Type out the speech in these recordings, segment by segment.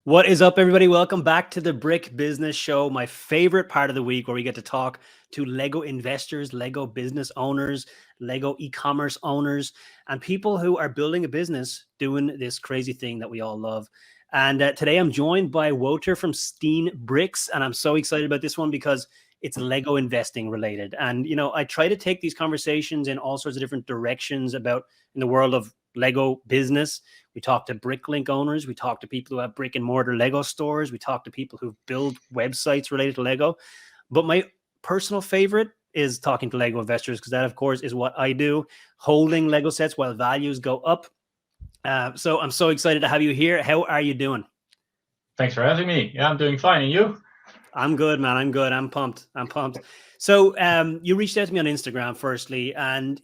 What is up, everybody? Welcome back to the Brick Business Show, my favorite part of the week where we get to talk to Lego investors, Lego business owners, Lego e-commerce owners, and people who are building a business doing this crazy thing that we all love. And today I'm joined by Wouter from Steen Bricks, and I'm so excited about this one because it's Lego investing related. And, you know, I try to take these conversations in all sorts of different directions about in the world of Lego business. We talk to Bricklink owners. We talk to people who have brick and mortar Lego stores. We talk to people who build websites related to Lego. But my personal favorite is talking to Lego investors because that, of course, is what I do, holding Lego sets while values go up. So I'm so excited to have you here. How are you doing? Thanks for having me. Yeah, I'm doing fine. And you? I'm good, man. I'm good. I'm pumped. So you reached out to me on Instagram, firstly, and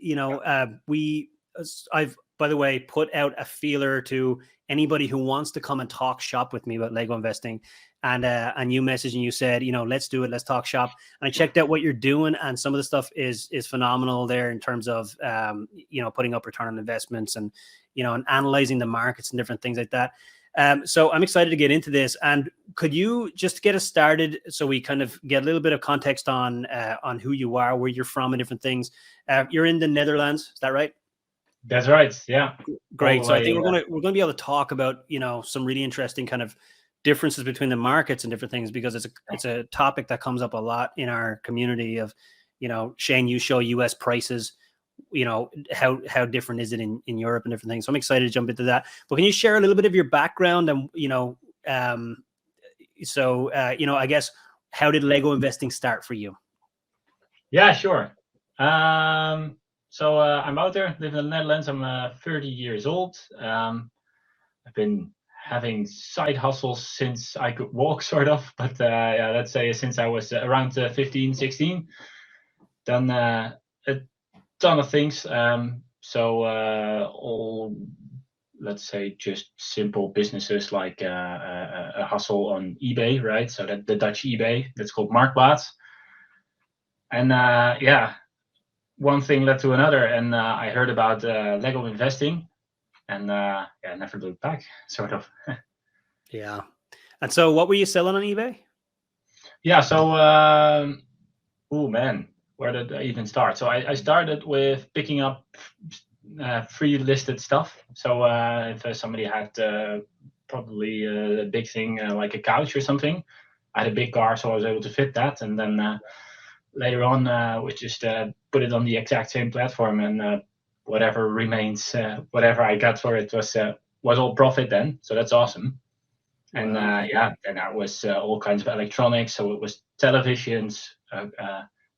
I've, by the way, put out a feeler to anybody who wants to come and talk shop with me about Lego investing. And you messaged and you said, let's do it. Let's talk shop. And I checked out what you're doing, and some of the stuff is phenomenal there in terms of putting up return on investments and and analyzing the markets and different things like that. So I'm excited to get into this. And could you just get us started so we kind of get a little bit of context on who you are, where you're from, and different things? You're in the Netherlands, is that right? That's right. Yeah. Great. So I think we're gonna be able to talk about some really interesting kind of differences between the markets and different things, because it's a topic that comes up a lot in our community of, Shane, you show US prices, how different is it in Europe and different things. So I'm excited to jump into that. But can you share a little bit of your background and I guess, how did Lego investing start for you? Yeah, sure. So I'm out there, live in the Netherlands. I'm 30 years old. I've been having side hustles since I could walk, sort of. But yeah, let's say since I was around 15, 16. Done a ton of things. All, let's say, just simple businesses like a hustle on eBay, right? So that the Dutch eBay, that's called Marktplaats. And yeah, one thing led to another, and I heard about Lego investing, and yeah, never looked back, sort of. Yeah. And so what were you selling on eBay? Yeah, so oh man, where did I even start? So I started with picking up free listed stuff. So if somebody had probably a big thing like a couch or something, I had a big car, so I was able to fit that, and then later on we just put it on the exact same platform, and whatever remains, whatever I got for it was all profit then. So that's awesome. And yeah, and that was all kinds of electronics. So it was televisions,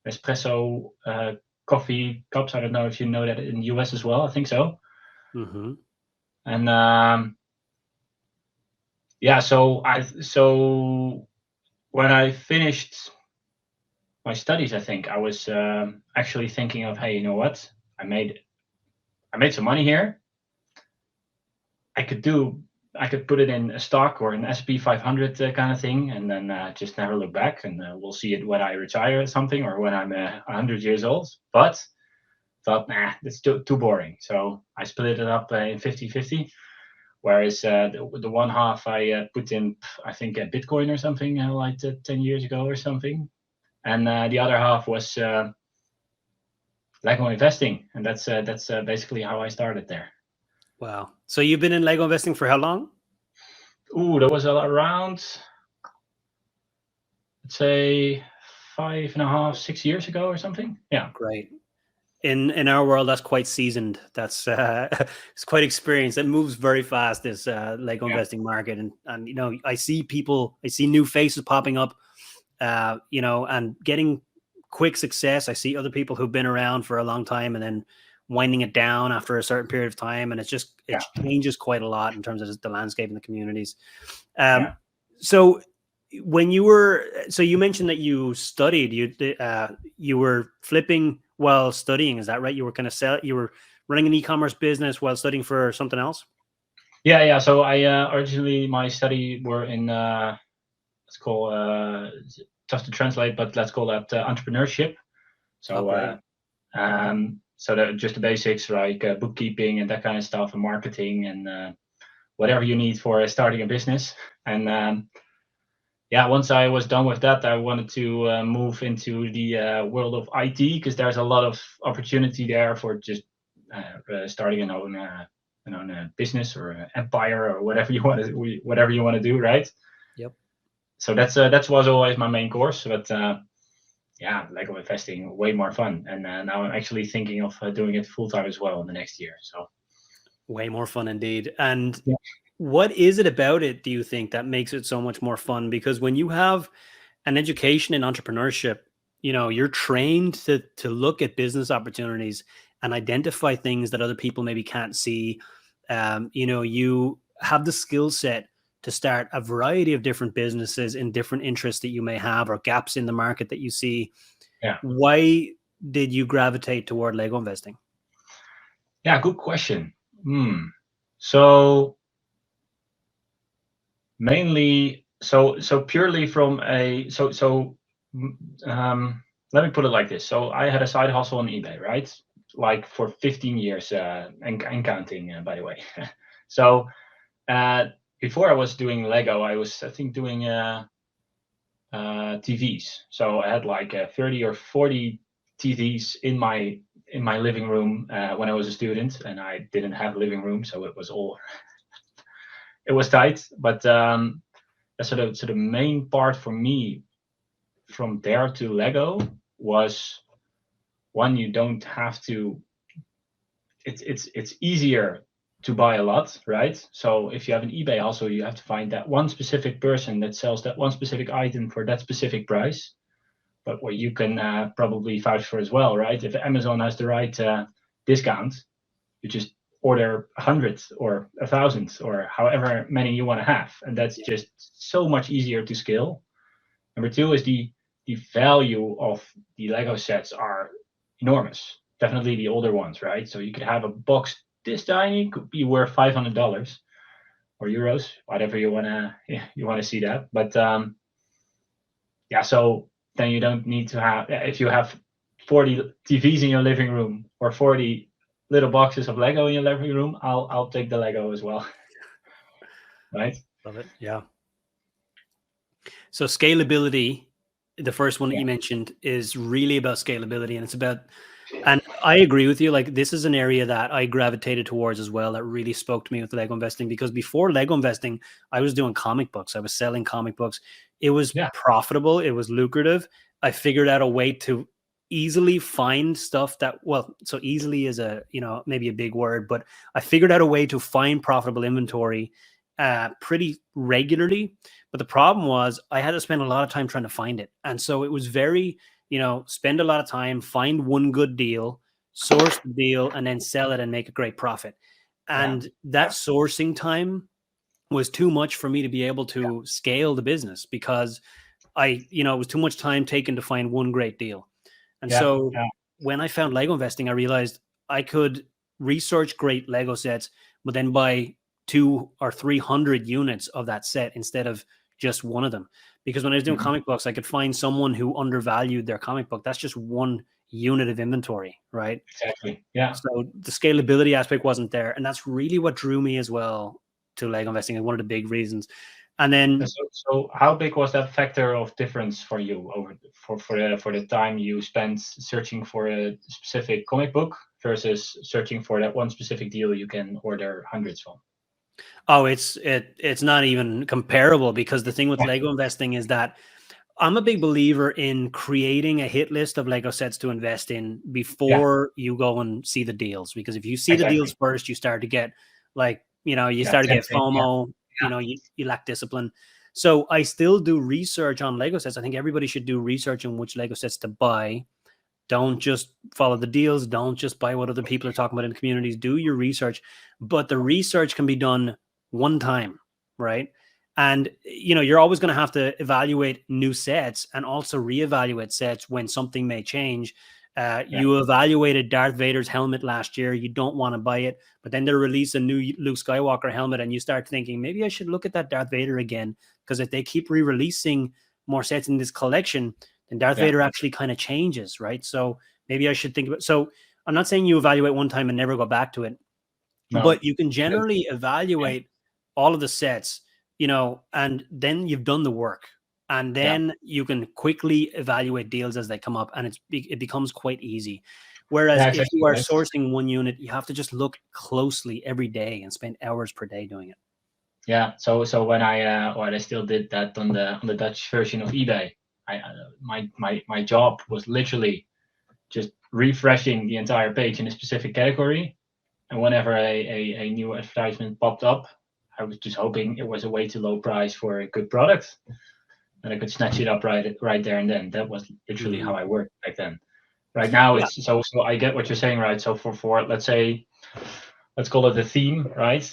espresso coffee cups. I don't know if you know that in the US as well. I think so. Mm-hmm. And yeah, so when I finished my studies, I think I was actually thinking of, hey, you know what? I made some money here. I could put it in a stock or an SP 500 kind of thing, and then just never look back. And we'll see it when I retire or something, or when I'm 100 years old. But thought, nah, it's too boring. So I split it up in 50-50. Whereas the one half I put in, I think, a Bitcoin or something, like 10 years ago or something. And the other half was Lego investing. And that's basically how I started there. Wow. So you've been in Lego investing for how long? Ooh, that was around, let's say, 5.5, 6 years ago or something. Yeah. Great. In our world, that's quite seasoned. That's it's quite experienced. It moves very fast, this Lego investing market. And I see new faces popping up, and getting quick success. I see other people who've been around for a long time and then winding it down after a certain period of time. And it changes quite a lot in terms of the landscape and the communities. So when you mentioned that you studied, you were flipping while studying, is that right? You were you were running an e-commerce business while studying for something else? Yeah. So I originally, my study were in let's call tough to translate, but let's call that entrepreneurship. So so that just the basics, like bookkeeping and that kind of stuff, and marketing, and whatever you need for starting a business. And yeah, once I was done with that, I wanted to move into the world of IT, because there's a lot of opportunity there for just starting an own business or empire or whatever you want to do, right? Yep. So that was always my main course, but yeah, Lego investing way more fun, and now I'm actually thinking of doing it full time as well in the next year. So Way more fun indeed. And yeah, what is it about it, do you think, that makes it so much more fun? Because when you have an education in entrepreneurship, you're trained to look at business opportunities and identify things that other people maybe can't see. You have the skill set to start a variety of different businesses in different interests that you may have or gaps in the market that you see. yeah, Why did you gravitate toward Lego investing? yeah. Good question. So mainly, so purely from a mm, um, let me put it like this. So I had a side hustle on eBay, right? Like for 15 years, and counting, by the way. So uh, before I was doing Lego, I was, I think, doing TVs. So I had like 30 or 40 TVs in my living room when I was a student, and I didn't have a living room, so it was tight. But so the main part for me from there to Lego was, one, you don't have to. It's easier to buy a lot, right? So if you have an eBay hustle, you have to find that one specific person that sells that one specific item for that specific price. But what you can probably vouch for as well, right? If Amazon has the right discount, you just order 100 or 1,000 or however many you want to have, and that's just so much easier to scale. Number two is the value of the Lego sets are enormous. Definitely the older ones, right? So you could have a box this tiny, could be worth $500 or euros, whatever you wanna see that. But yeah, so then you don't need to have, if you have 40 TVs in your living room or 40 little boxes of Lego in your living room, I'll take the Lego as well, right? Love it. Yeah. So scalability, the first one that Yeah, you mentioned, is really about scalability, and it's about, and I agree with you. Like, this is an area that I gravitated towards as well. That really spoke to me with Lego investing, because before Lego investing, I was doing comic books. I was selling comic books. It was yeah, profitable. It was lucrative. I figured out a way to easily find stuff that, well, so easily is maybe a big word, but I figured out a way to find profitable inventory pretty regularly. But the problem was I had to spend a lot of time trying to find it. And so it was very, spend a lot of time, find one good deal, source the deal, and then sell it and make a great profit. yeah, And that sourcing time was too much for me to be able to scale the business, because it was too much time taken to find one great deal. And yeah, so yeah, when I found Lego investing, I realized I could research great Lego sets, but then buy 200 or 300 units of that set instead of just one of them. Because when I was doing mhm, comic books, I could find someone who undervalued their comic book. That's just one unit of inventory, right? exactly. Yeah. So the scalability aspect wasn't there. And that's really what drew me as well to Lego investing, and one of the big reasons. And And then so how big was that factor of difference for you for the time you spent searching for a specific comic book versus searching for that one specific deal you can order hundreds from? Oh, it's not even comparable, because the thing with Yeah, Lego investing is that I'm a big believer in creating a hit list of Lego sets to invest in yeah, before you go and see the deals. Because if you see the deals exactly. first, you start to get you Yeah, start to get tempting. Yeah, FOMO, yeah, you lack discipline. So I still do research on Lego sets. I think everybody should do research on which Lego sets to buy. Don't just follow the deals. Don't just buy what other people are talking about in the communities. Do your research, but the research can be done one time, right? And you're always going to have to evaluate new sets and also reevaluate sets when something may change. yeah, You evaluated Darth Vader's helmet last year. You don't want to buy it, but then they release a new Luke Skywalker helmet, and you start thinking, maybe I should look at that Darth Vader again, because if they keep re-releasing more sets in this collection, then Darth yeah. Vader actually kind of changes, right? So maybe I should think about. So I'm not saying you evaluate one time and never go back to it, No, but you can but generally yeah, evaluate all of the sets, and then you've done the work, and then you can quickly evaluate deals as they come up, and it becomes quite easy. Whereas if exactly, you are right. sourcing one unit, you have to just look closely every day and spend hours per day doing it. Yeah. So when I still did that on the Dutch version of eBay, my job was literally just refreshing the entire page in a specific category, and whenever a new advertisement popped up, I was just hoping it was a way too low price for a good product, and I could snatch it up right there and then. That was literally how I worked back then. Right now, Yeah. it's so I get what you're saying, right? So for let's say, let's call it a theme, right?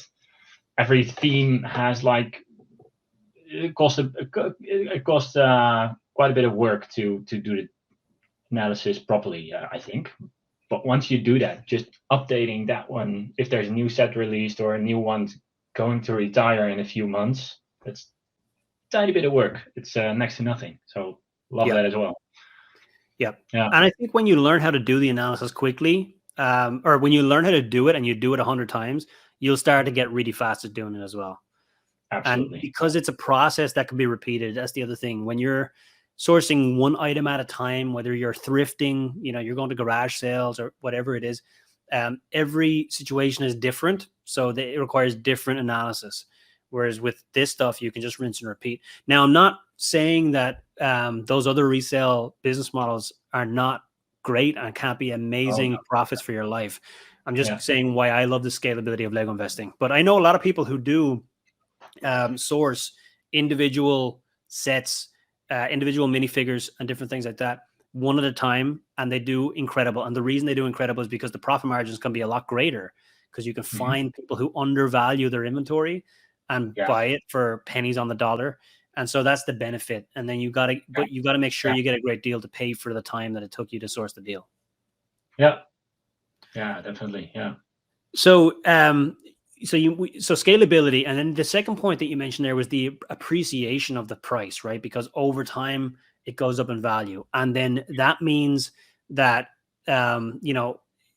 Every theme has like it costs quite a bit of work to do the analysis properly, I think. But once you do that, just updating that one, if there's a new set released or a new one going to retire in a few months, that's a tiny bit of work. It's next to nothing. So love Yeah. that as well. Yeah. Yeah. And I think when you learn how to do the analysis quickly, or when you learn how to do it and you do it 100 times, you'll start to get really fast at doing it as well. And Absolutely. because it's a process that can be repeated, that's the other thing. When you're sourcing one item at a time, whether you're thrifting, you're going to garage sales or whatever it is, every situation is different. So it requires different analysis. Whereas with this stuff, you can just rinse and repeat. Now, I'm not saying that those other resale business models are not great and can't be Oh, amazing no. profits for your life. I'm just Yeah. saying why I love the scalability of Lego investing. But I know a lot of people who do source individual sets, individual minifigures, and different things like that, one at a time, and they do incredible. And the reason they do incredible is because the profit margins can be a lot greater, because you can find people who undervalue their inventory and Yeah. buy it for pennies on the dollar. And so that's the benefit. And then you got to make sure you get a great deal to pay for the time that it took you to source the deal. Yeah. Yeah, definitely. Yeah. So, so scalability, and then the second point that you mentioned there was the appreciation of the price, right? Because over time it goes up in value, and then that means that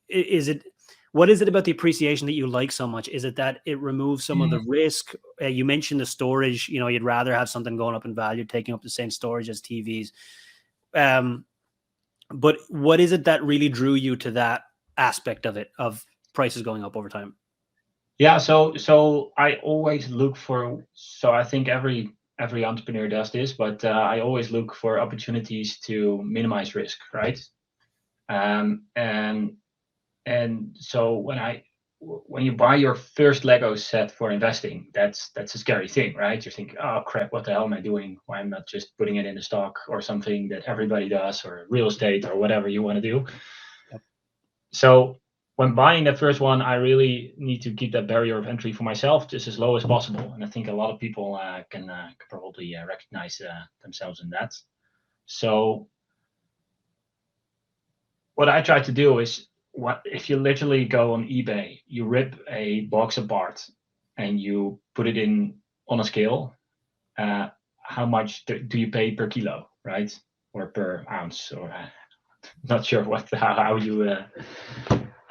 is it what is it about the appreciation that you like so much? Is it that it removes some of the risk? You mentioned the storage. You'd rather have something going up in value, taking up the same storage as TVs. But what is it that really drew you to that aspect of it, of prices going up over time? Yeah, so I always look for. So I think every entrepreneur does this, but I always look for opportunities to minimize risk, right? And so when you buy your first Lego set for investing, that's a scary thing, right? You think, oh crap, what the hell am I doing? Why I'm not just putting it in the stock or something that everybody does, or real estate or whatever you want to do. Yep. So when buying the first one, I really need to keep that barrier of entry for myself just as low as possible. And I think a lot of people can probably recognize themselves in that. So what I try to do is, what if you literally go on eBay, you rip a box apart and you put it in on a scale. How much do you pay per kilo, right, or per ounce, or not sure how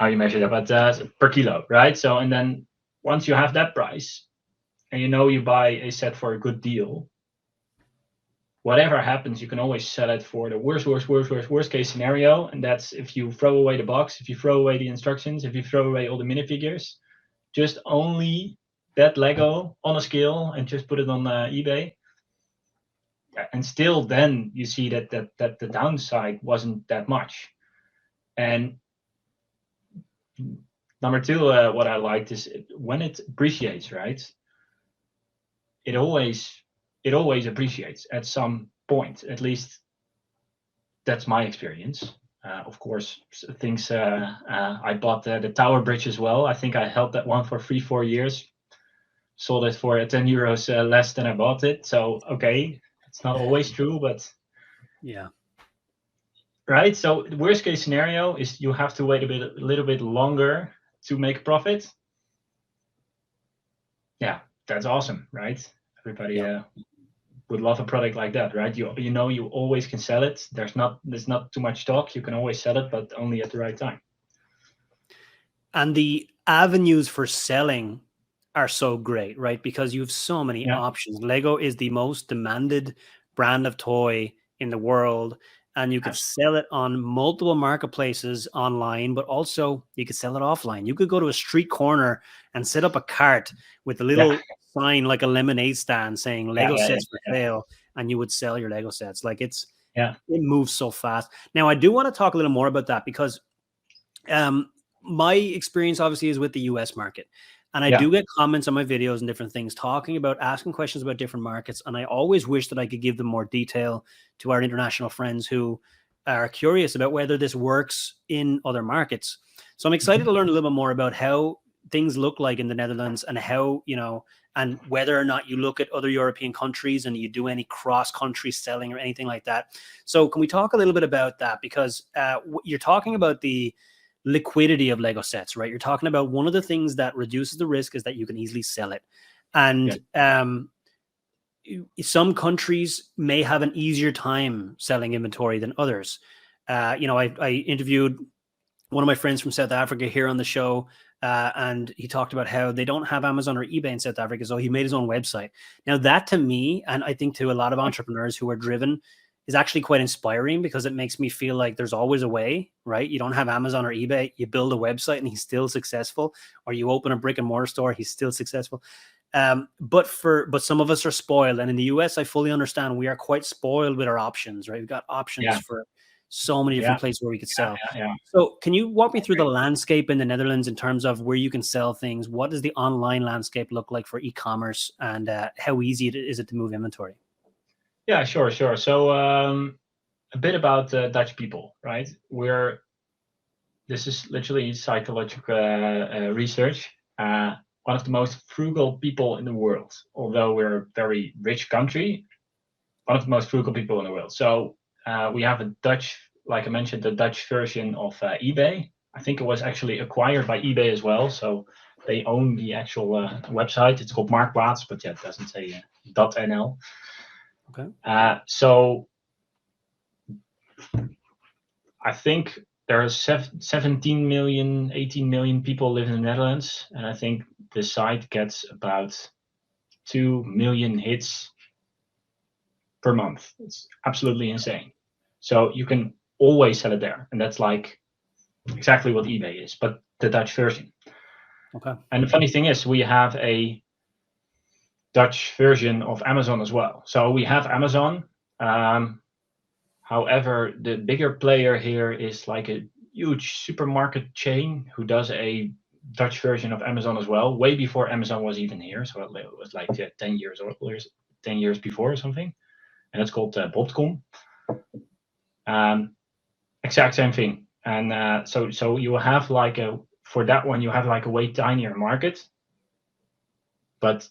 you measure that, but per kilo, right? So, and then once you have that price, and you buy a set for a good deal, whatever happens, you can always sell it for the worst case scenario, and that's if you throw away the box, if you throw away the instructions, if you throw away all the minifigures, just only that Lego on a scale and just put it on eBay. And still, then you see that the downside wasn't that much. And number two, what I liked is when it appreciates, right? It always appreciates at some point. At least that's my experience. Of course, things. I bought the Tower Bridge as well. I think I held that one for 3-4 years. Sold it for 10 euros less than I bought it. So okay, it's not always true, but Yeah. right. So the worst case scenario is you have to wait a little bit longer to make a profit. Yeah, that's awesome, right? Everybody Yep. would love a product like that, right? You always can sell it. There's not too much stock. You can always sell it, but only at the right time. And the avenues for selling are so great, right? Because you have so many Yeah. options. Lego is the most demanded brand of toy in the world, and you could Absolutely. sell it on multiple marketplaces online, but also you could sell it offline. You could go to a street corner and set up a cart with a Yeah. little sign like a lemonade stand saying Yeah. Lego Yeah. sets for Yeah. sale, and you would sell your Lego sets. Like Yeah. it moves so fast. Now, I do want to talk a little more about that because my experience obviously is with the US market. And I Yeah. do get comments on my videos and different things talking about asking questions about different markets. And I always wish that I could give them more detail to our international friends who are curious about whether this works in other markets. So I'm excited Mhm. to learn a little bit more about how things look like in the Netherlands and how, and whether or not you look at other European countries and you do any cross country selling or anything like that. So can we talk a little bit about that? Because you're talking about the liquidity of Lego sets, right? You're talking about one of the things that reduces the risk is that you can easily sell it. Yeah. And some countries may have an easier time selling inventory than others. I interviewed one of my friends from South Africa here on the show, and he talked about how they don't have Amazon or eBay in South Africa, so he made his own website. Now, that to me, and I think to a lot of entrepreneurs who are driven, is actually quite inspiring because it makes me feel like there's always a way, right? You don't have Amazon or eBay, you build a website and he's still successful, or you open a brick and mortar store, he's still successful. But some of us are spoiled, and in the US, I fully understand we are quite spoiled with our options, right? We've got options Yeah. for so many different Yeah. places where we could Yeah. sell. Yeah. Yeah. So, can you walk me I through the agree. landscape in the Netherlands in terms of where you can sell things? What does the online landscape look like for e-commerce, and how easy is it to move inventory? Yeah. Sure. Sure. So a bit about Dutch people, right? This is literally psychological research. One of the most frugal people in the world, although we're a very rich country, one of the most frugal people in the world. So we have a Dutch, like I mentioned, the Dutch version of eBay. I think it was actually acquired by eBay as well. So they own the actual website. It's called Marktplaats, but yeah, it doesn't say .nl. Okay. So I think there are 17 million, 18 million people live in the Netherlands, and I think the site gets about 2 million hits per month. It's absolutely insane. So you can always sell it there, and that's like exactly what eBay is, but the Dutch version. Okay. And the funny thing is, we have a Dutch version of Amazon as well. So we have Amazon. However, the bigger player here is like a huge supermarket chain who does a Dutch version of Amazon as well, way before Amazon was even here. So it was like 10 years or 10 years before or something. And it's called Botcom. Exact same thing. And so you have like for that one, you have like a way tinier market, but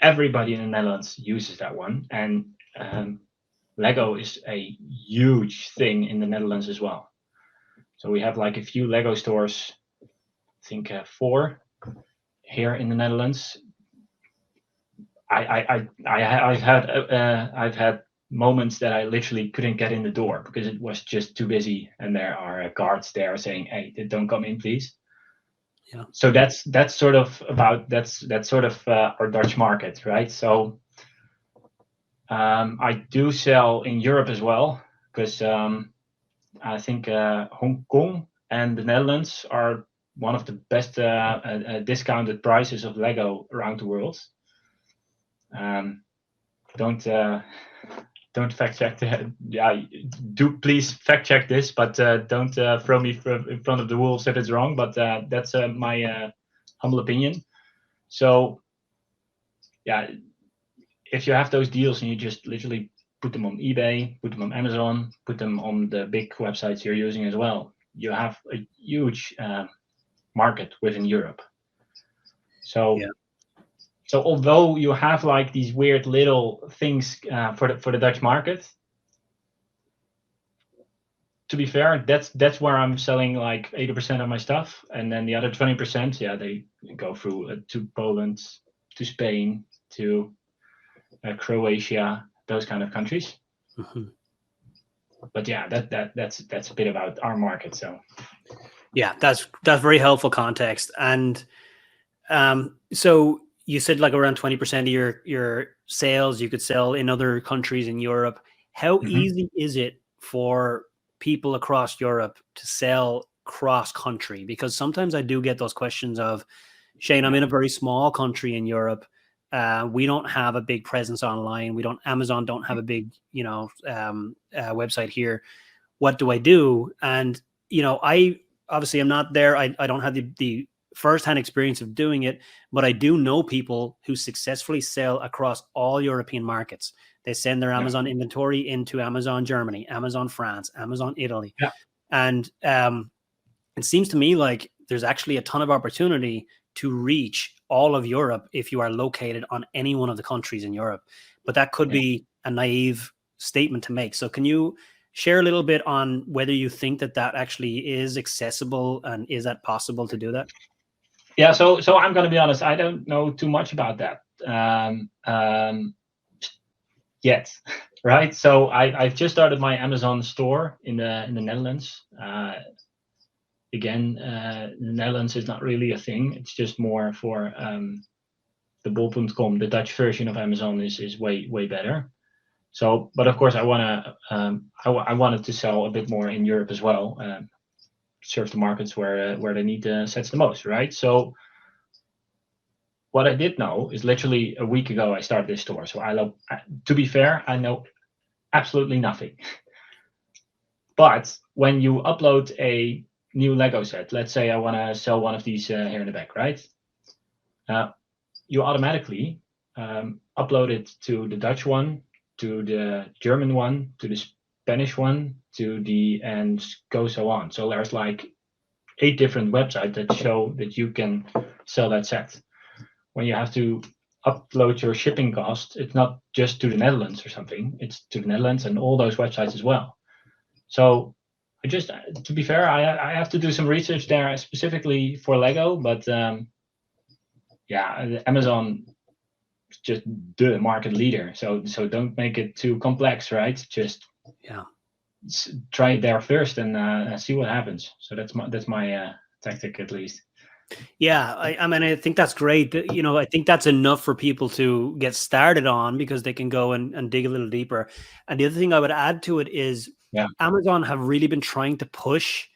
everybody in the Netherlands uses that one. And Lego is a huge thing in the Netherlands as well. So we have like a few Lego stores, I think 4 here in the Netherlands. I've had moments that I literally couldn't get in the door because it was just too busy, and there are guards there saying, "Hey, don't come in, please." Yeah. So that's sort of our Dutch market, right? So I do sell in Europe as well because I think Hong Kong and the Netherlands are one of the best discounted prices of Lego around the world. Um, don't don't fact check that. Yeah, do please fact check this, but don't throw me in front of the wolves if it's wrong. But that's my humble opinion. So yeah, if you have those deals and you just literally put them on eBay, put them on Amazon, put them on the big websites you're using as well, you have a huge market within Europe. So Yeah. so although you have like these weird little things for the Dutch market, to be fair, that's where I'm selling like 80% of my stuff, and then the other 20%, yeah, they go through to Poland, to Spain, to Croatia, those kind of countries. Mm-hmm. But yeah, that's a bit about our market. So Yeah, that's very helpful context. And So you said like around 20% of your sales you could sell in other countries in Europe. How easy is it for people across Europe to sell cross country? Because sometimes I do get those questions of, Shane, I'm in a very small country in Europe. We don't have a big presence online. Amazon don't have a big, website here. What do I do? And, I obviously am not there. I don't have the firsthand experience of doing it, but I do know people who successfully sell across all European markets. They send their Amazon inventory into Amazon Germany, Amazon France, Amazon Italy. Yeah. And it seems to me like there's actually a ton of opportunity to reach all of Europe if you are located on any one of the countries in Europe. But that could be a naive statement to make. So can you share a little bit on whether you think that actually is accessible, and is that possible to do that? Yeah, so I'm going to be honest. I don't know too much about that yet, right? So I've just started my Amazon store in the Netherlands. Again, the Netherlands is not really a thing. It's just more for the bol.com. The Dutch version of Amazon is way better. So, but of course, I wanted to sell a bit more in Europe as well. Serve the markets where the need sets the most, right? So what I did know is literally a week ago I started this store. So to be fair, I know absolutely nothing. But when you upload a new Lego set, let's say I want to sell one of these here in the back, right? You automatically upload it to the Dutch one, to the German one, to the Spanish one, and go so on. So there's like 8 different websites that show that you can sell that set. When you have to upload your shipping cost, it's not just to the Netherlands or something. It's to the Netherlands and all those websites as well. So to be fair, I have to do some research there specifically for Lego, but Amazon is just the market leader. So don't make it too complex, right? Just try it there first and see what happens. So that's my tactic at least. Yeah, I mean, I think that's great. I think that's enough for people to get started on, because they can go and dig a little deeper. And the other thing I would add to it is Amazon have really been trying to push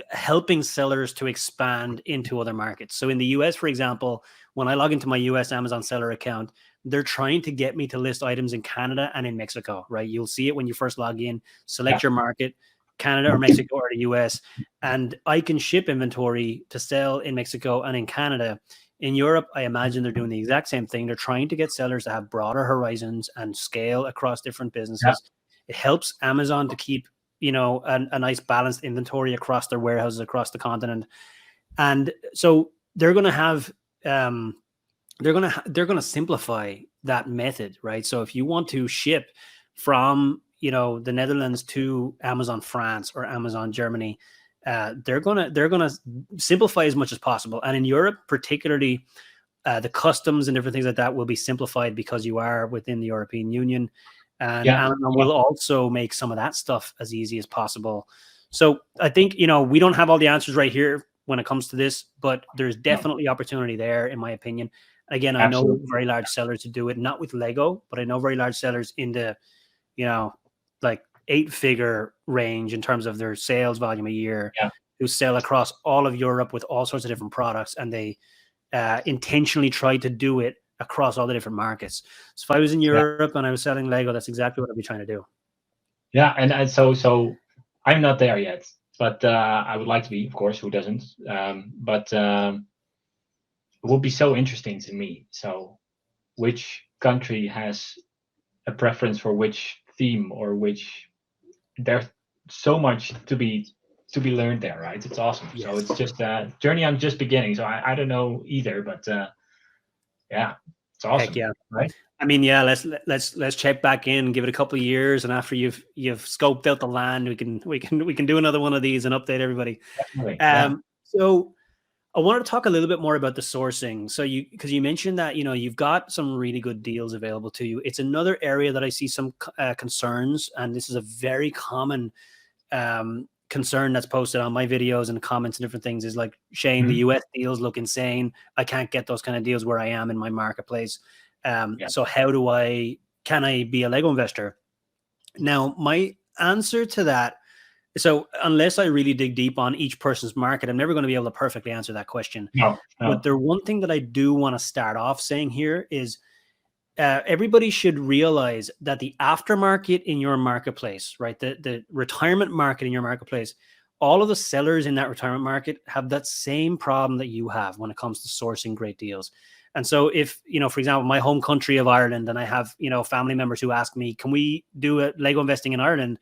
helping sellers to expand into other markets. So in the US, for example, when I log into my US Amazon seller account, they're trying to get me to list items in Canada and in Mexico, right? You'll see it when you first log in, select your market, Canada or Mexico or the US, and I can ship inventory to sell in Mexico and in Canada. In Europe, I imagine they're doing the exact same thing. They're trying to get sellers to have broader horizons and scale across different businesses. It helps Amazon to keep, a nice balanced inventory across their warehouses across the continent. And so they're going to have, they're going to simplify that method, right? So if you want to ship from, the Netherlands to Amazon France or Amazon Germany, they're gonna simplify as much as possible. And in Europe, particularly, the customs and different things like that will be simplified because you are within the European Union, and Amazon will also make some of that stuff as easy as possible. So I think we don't have all the answers right here when it comes to this, but there's definitely opportunity there, in my opinion. Again, I know very large sellers who do it, not with Lego, but I know very large sellers in the like 8-figure range in terms of their sales volume a year, who sell across all of Europe with all sorts of different products, and they intentionally try to do it across all the different markets. So if I was in Europe and I was selling Lego, that's exactly what I'd be trying to do. Yeah, and so I'm not there yet, but I would like to be, of course. Who doesn't? But it would be so interesting to me. So, which country has a preference for which theme, or which? There's so much to be learned there, right? It's awesome. Yes. So it's just a journey I'm just beginning. So I don't know either, but it's awesome. Heck yeah, right? I mean, let's check back in, give it a couple of years, and after you've scoped out the land, we can do another one of these and update everybody. Definitely. So I wanted to talk a little bit more about the sourcing. So because you mentioned that you've got some really good deals available to you. It's another area that I see some concerns, and this is a very common concern that's posted on my videos and comments and different things is like, Shane, the US deals look insane. I can't get those kind of deals where I am in my marketplace. So can I be a Lego investor? Now, my answer to that, so unless I really dig deep on each person's market, I'm never going to be able to perfectly answer that question. No. But the one thing that I do want to start off saying here is everybody should realize that the aftermarket in your marketplace, right, the retirement market in your marketplace, all of the sellers in that retirement market have that same problem that you have when it comes to sourcing great deals. And so if, for example, my home country of Ireland, and I have, family members who ask me, can we do a Lego investing in Ireland?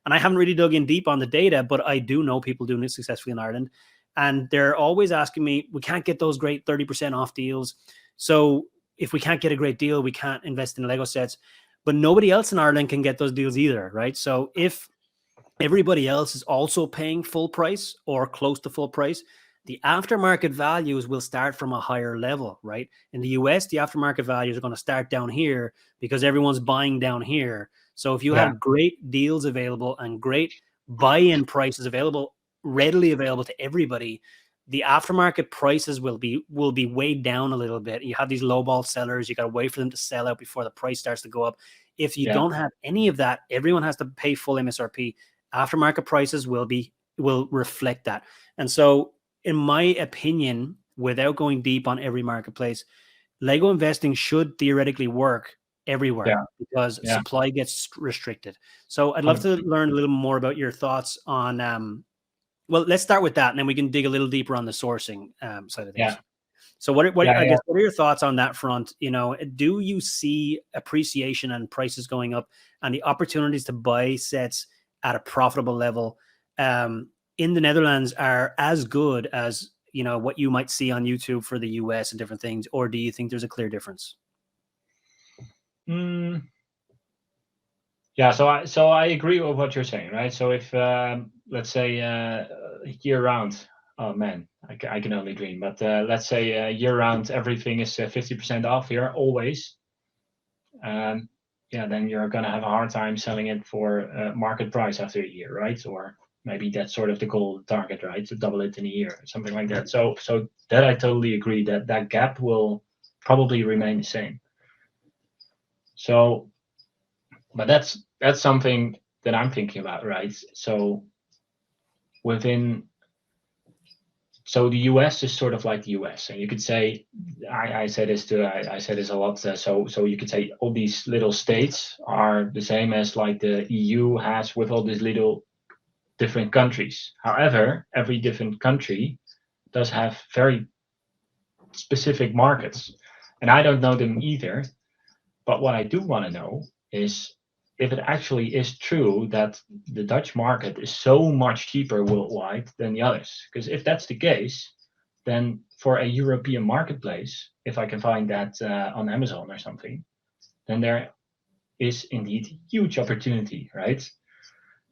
And I haven't really dug in deep on the data, but I do know people doing it successfully in Ireland. And they're always asking me, we can't get those great 30% off deals. So if we can't get a great deal, we can't invest in Lego sets. But nobody else in Ireland can get those deals either, right? So if everybody else is also paying full price or close to full price, the aftermarket values will start from a higher level, right? In the US, the aftermarket values are going to start down here because everyone's buying down here. So if you have great deals available and great buy-in prices available, readily available to everybody, the aftermarket prices will be weighed down a little bit. You have these lowball sellers. You got to wait for them to sell out before the price starts to go up. If you don't have any of that, everyone has to pay full MSRP. Aftermarket prices will reflect that. And so, in my opinion, without going deep on every marketplace, Lego investing should theoretically work everywhere because supply gets restricted. So I'd love to learn a little more about your thoughts on, well, let's start with that, and then we can dig a little deeper on the sourcing side of things. Yeah. So what are your thoughts on that front? Do you see appreciation and prices going up and the opportunities to buy sets at a profitable level in the Netherlands are as good as, what you might see on YouTube for the US and different things? Or do you think there's a clear difference? Yeah, so I agree with what you're saying, right? So if let's say year round, oh man, I can only dream. But let's say year round, everything is 50% off here always. Then you're gonna have a hard time selling it for market price after a year, right? Or maybe that's sort of the goal, target, right? To double it in a year, something like that. So that I totally agree that gap will probably remain the same. So, but that's something that I'm thinking about, right? So the US is sort of like the US, and you could say, I say this a lot. So you could say all these little states are the same as like the EU has with all these little different countries. However, every different country does have very specific markets, and I don't know them either. But what I do want to know is if it actually is true that the Dutch market is so much cheaper worldwide than the others. Because if that's the case, then for a European marketplace, if I can find that on Amazon or something, then there is indeed huge opportunity, right?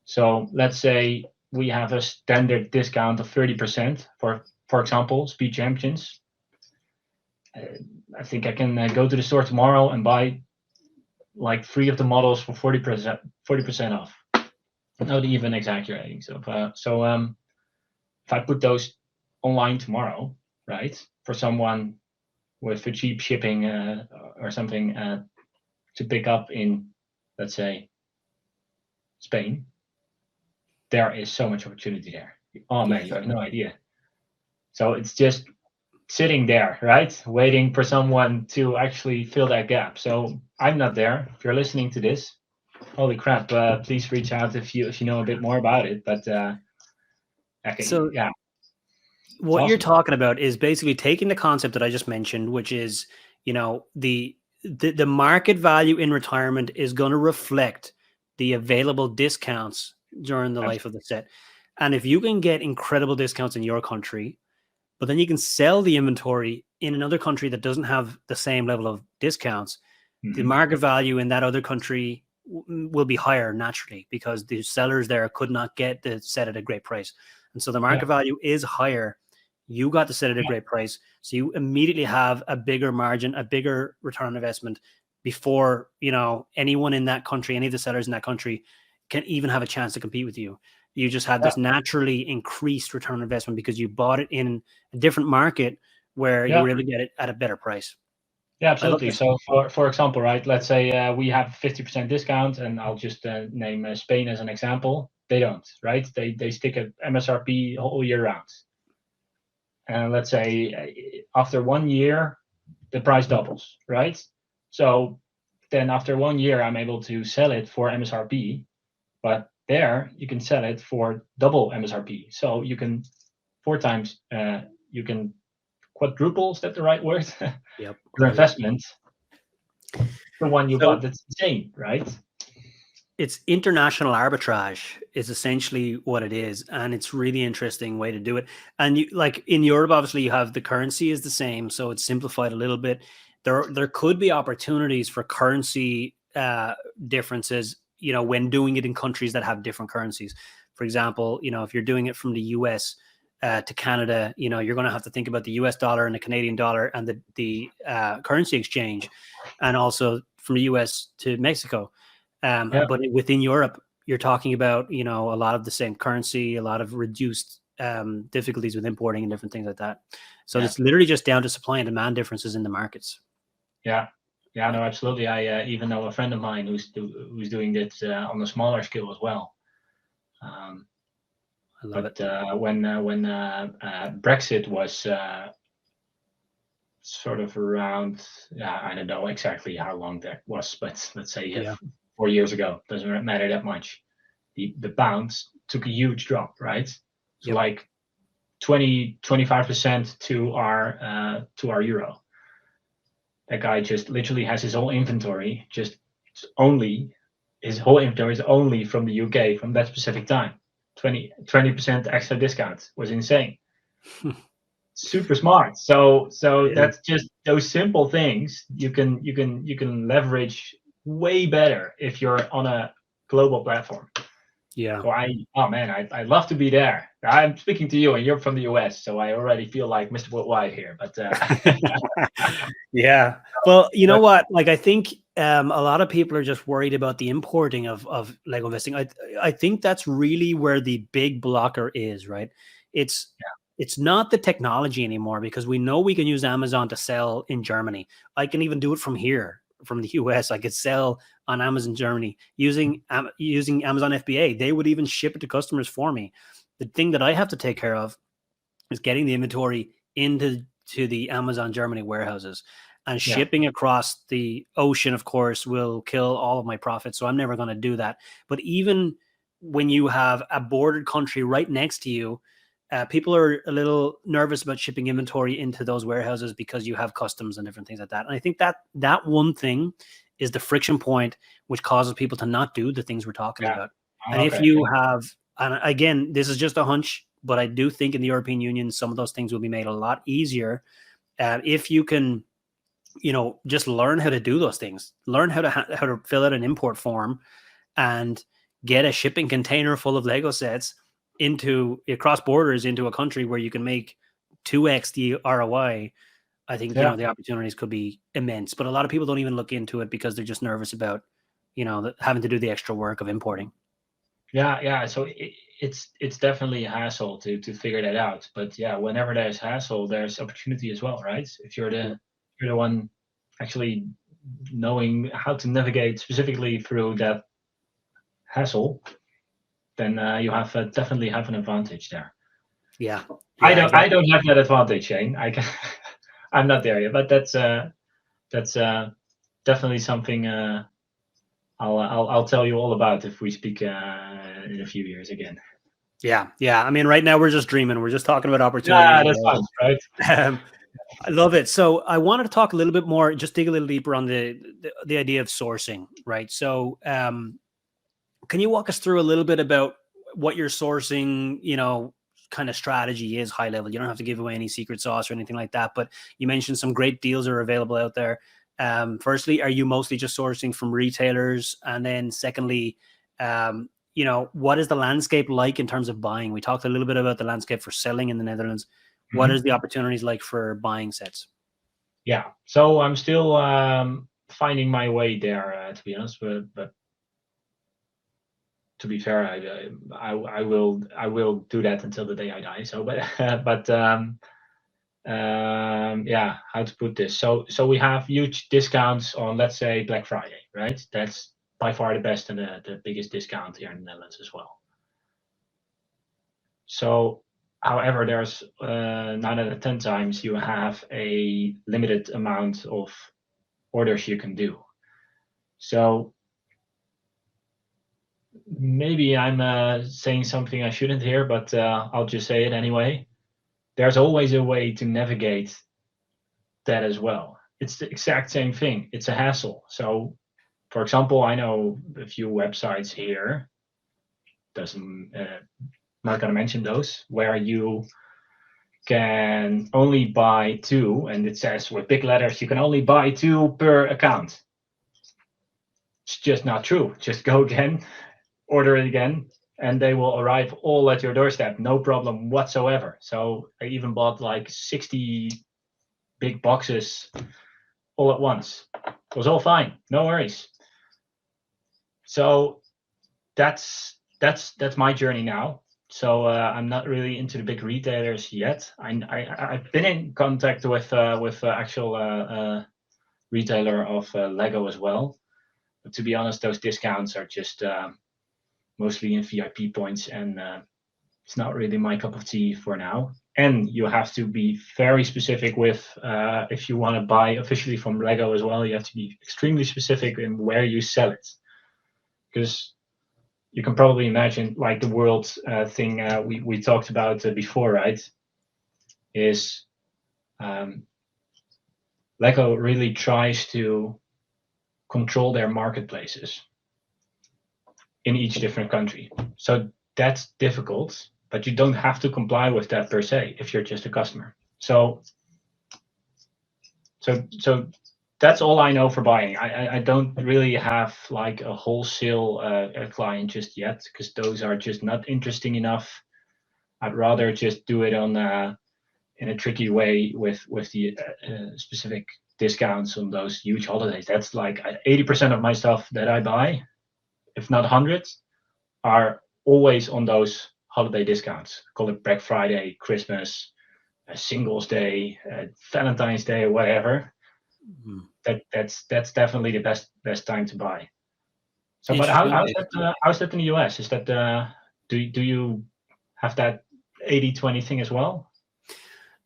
So let's say we have a standard discount of 30% for example, Speed Champions. I think I can go to the store tomorrow and buy like 3 of the models for 40% off. Not even exaggerating. So if I put those online tomorrow, right, for someone with cheap shipping or something to pick up in, let's say, Spain, there is so much opportunity there. Oh man, you have no idea. So it's just sitting there, right, waiting for someone to actually fill that gap. So I'm not there. If you're listening to this, holy crap! Please reach out if you know a bit more about it. But what awesome. You're talking about is basically taking the concept that I just mentioned, which is, the market value in retirement is going to reflect the available discounts during the life of the set. And if you can get incredible discounts in your country, but then you can sell the inventory in another country that doesn't have the same level of discounts, the market value in that other country will be higher naturally because the sellers there could not get the set at a great price. And so the market value is higher. You got the set at a great price. So you immediately have a bigger margin, a bigger return on investment before, anyone in that country, any of the sellers in that country can even have a chance to compete with you. You just have this naturally increased return on investment because you bought it in a different market where you were able to get it at a better price. Yeah, absolutely. So for example, right, let's say we have 50% discount, and I'll just name Spain as an example. They don't, right? They stick at MSRP all year round. And let's say after 1 year, the price doubles, right? So then after 1 year, I'm able to sell it for MSRP, but there you can sell it for double MSRP. So you can 4 times, you can quadruple, is that the right word? Yep. Your investment, the one you So bought, that's insane, right? it's international arbitrage is essentially what it is, and it's really interesting way to do it. And you, like in Europe, obviously you have the currency is the same, so it's simplified a little bit. There could be opportunities for currency differences, when doing it in countries that have different currencies. For example, if you're doing it from the US to Canada, you're going to have to think about the US dollar and the Canadian dollar and the currency exchange, and also from the US to Mexico. But within Europe, you're talking about, a lot of the same currency, a lot of reduced difficulties with importing and different things like that. So it's literally just down to supply and demand differences in the markets. Yeah, no, absolutely. I even know a friend of mine who's doing this on a smaller scale as well. I love it. When Brexit was sort of around, I don't know exactly how long that was, but let's say 4 years ago, doesn't matter that much. The pound took a huge drop, right? So like 25% to our euro. That guy just literally has his whole inventory, his whole inventory is only from the UK from that specific time. 20% extra discount was insane. Super smart. So that's just those simple things you can leverage way better if you're on a global platform. Yeah. So I'd love to be there. I'm speaking to you and you're from the US, so I already feel like Mr. Worldwide here. But yeah. Well, you know what? Like, I think a lot of people are just worried about the importing of Lego investing. I think that's really where the big blocker is, right? It's not the technology anymore, because we know we can use Amazon to sell in Germany. I can even do it from here, from the US. I could sell on Amazon Germany using Amazon FBA. They would even ship it to customers for me. The thing that I have to take care of is getting the inventory into the Amazon Germany warehouses, and shipping across the ocean, of course, will kill all of my profits. So I'm never going to do that. But even when you have a bordered country right next to you, people are a little nervous about shipping inventory into those warehouses because you have customs and different things like that. And I think that one thing is the friction point, which causes people to not do the things we're talking about. And if you have, and again, this is just a hunch, but I do think in the European Union, some of those things will be made a lot easier if you can, just learn how to do those things, learn how to fill out an import form and get a shipping container full of Lego sets across borders into a country where you can make 2x the ROI. I think, the opportunities could be immense, but a lot of people don't even look into it because they're just nervous about, having to do the extra work of importing. Yeah. So it's definitely a hassle to figure that out. But whenever there's hassle, there's opportunity as well, right? If you're the one actually knowing how to navigate specifically through that hassle, then you have definitely have an advantage there. Yeah. I don't have that advantage, Shane. I'm not there yet, but that's definitely something I'll tell you all about if we speak in a few years again. Yeah. I mean, right now we're just dreaming. We're just talking about opportunities. That's fine, right? I love it. So I wanted to talk a little bit more, just dig a little deeper on the idea of sourcing, right? So can you walk us through a little bit about what your sourcing, kind of strategy is, high level? You don't have to give away any secret sauce or anything like that, but you mentioned some great deals are available out there. Firstly, are you mostly just sourcing from retailers? And then secondly, what is the landscape like in terms of buying? We talked a little bit about the landscape for selling in the Netherlands. What is the opportunities like for buying sets? Yeah, so I'm still finding my way there, to be honest. But to be fair, I will do that until the day I die. So, but yeah, how to put this? So we have huge discounts on, let's say, Black Friday, right? That's by far the best and the biggest discount here in the Netherlands as well. So, however, there's 9 out of 10 times you have a limited amount of orders you can do. So maybe I'm saying something I shouldn't here, but I'll just say it anyway. There's always a way to navigate that as well. It's the exact same thing. It's a hassle. So, for example, I know a few websites here. Not going to mention those, where you can only buy 2, and it says with big letters you can only buy 2 per account. It's just not true. Just go again, order it again, and they will arrive all at your doorstep, no problem whatsoever. So I even bought like 60 big boxes all at once. It was all fine, no worries. So that's my journey now. So I'm not really into the big retailers yet. I've been in contact with actual retailer of Lego as well. But to be honest, those discounts are just mostly in VIP points, and it's not really my cup of tea for now. And you have to be very specific with if you want to buy officially from Lego as well. You have to be extremely specific in where you sell it, because you can probably imagine, like the world thing we talked about before, right? Is Lego really tries to control their marketplaces in each different country. So that's difficult, but you don't have to comply with that per se if you're just a customer. So that's all I know for buying. I don't really have like a wholesale client just yet, because those are just not interesting enough. I'd rather just do it on in a tricky way with the specific discounts on those huge holidays. That's like 80% of my stuff that I buy, if not 100, are always on those holiday discounts. Call it Black Friday, Christmas, Singles Day, Valentine's Day, or whatever. That's definitely the best time to buy. So, but how's that in the US? Is that do you have that 80-20 thing as well?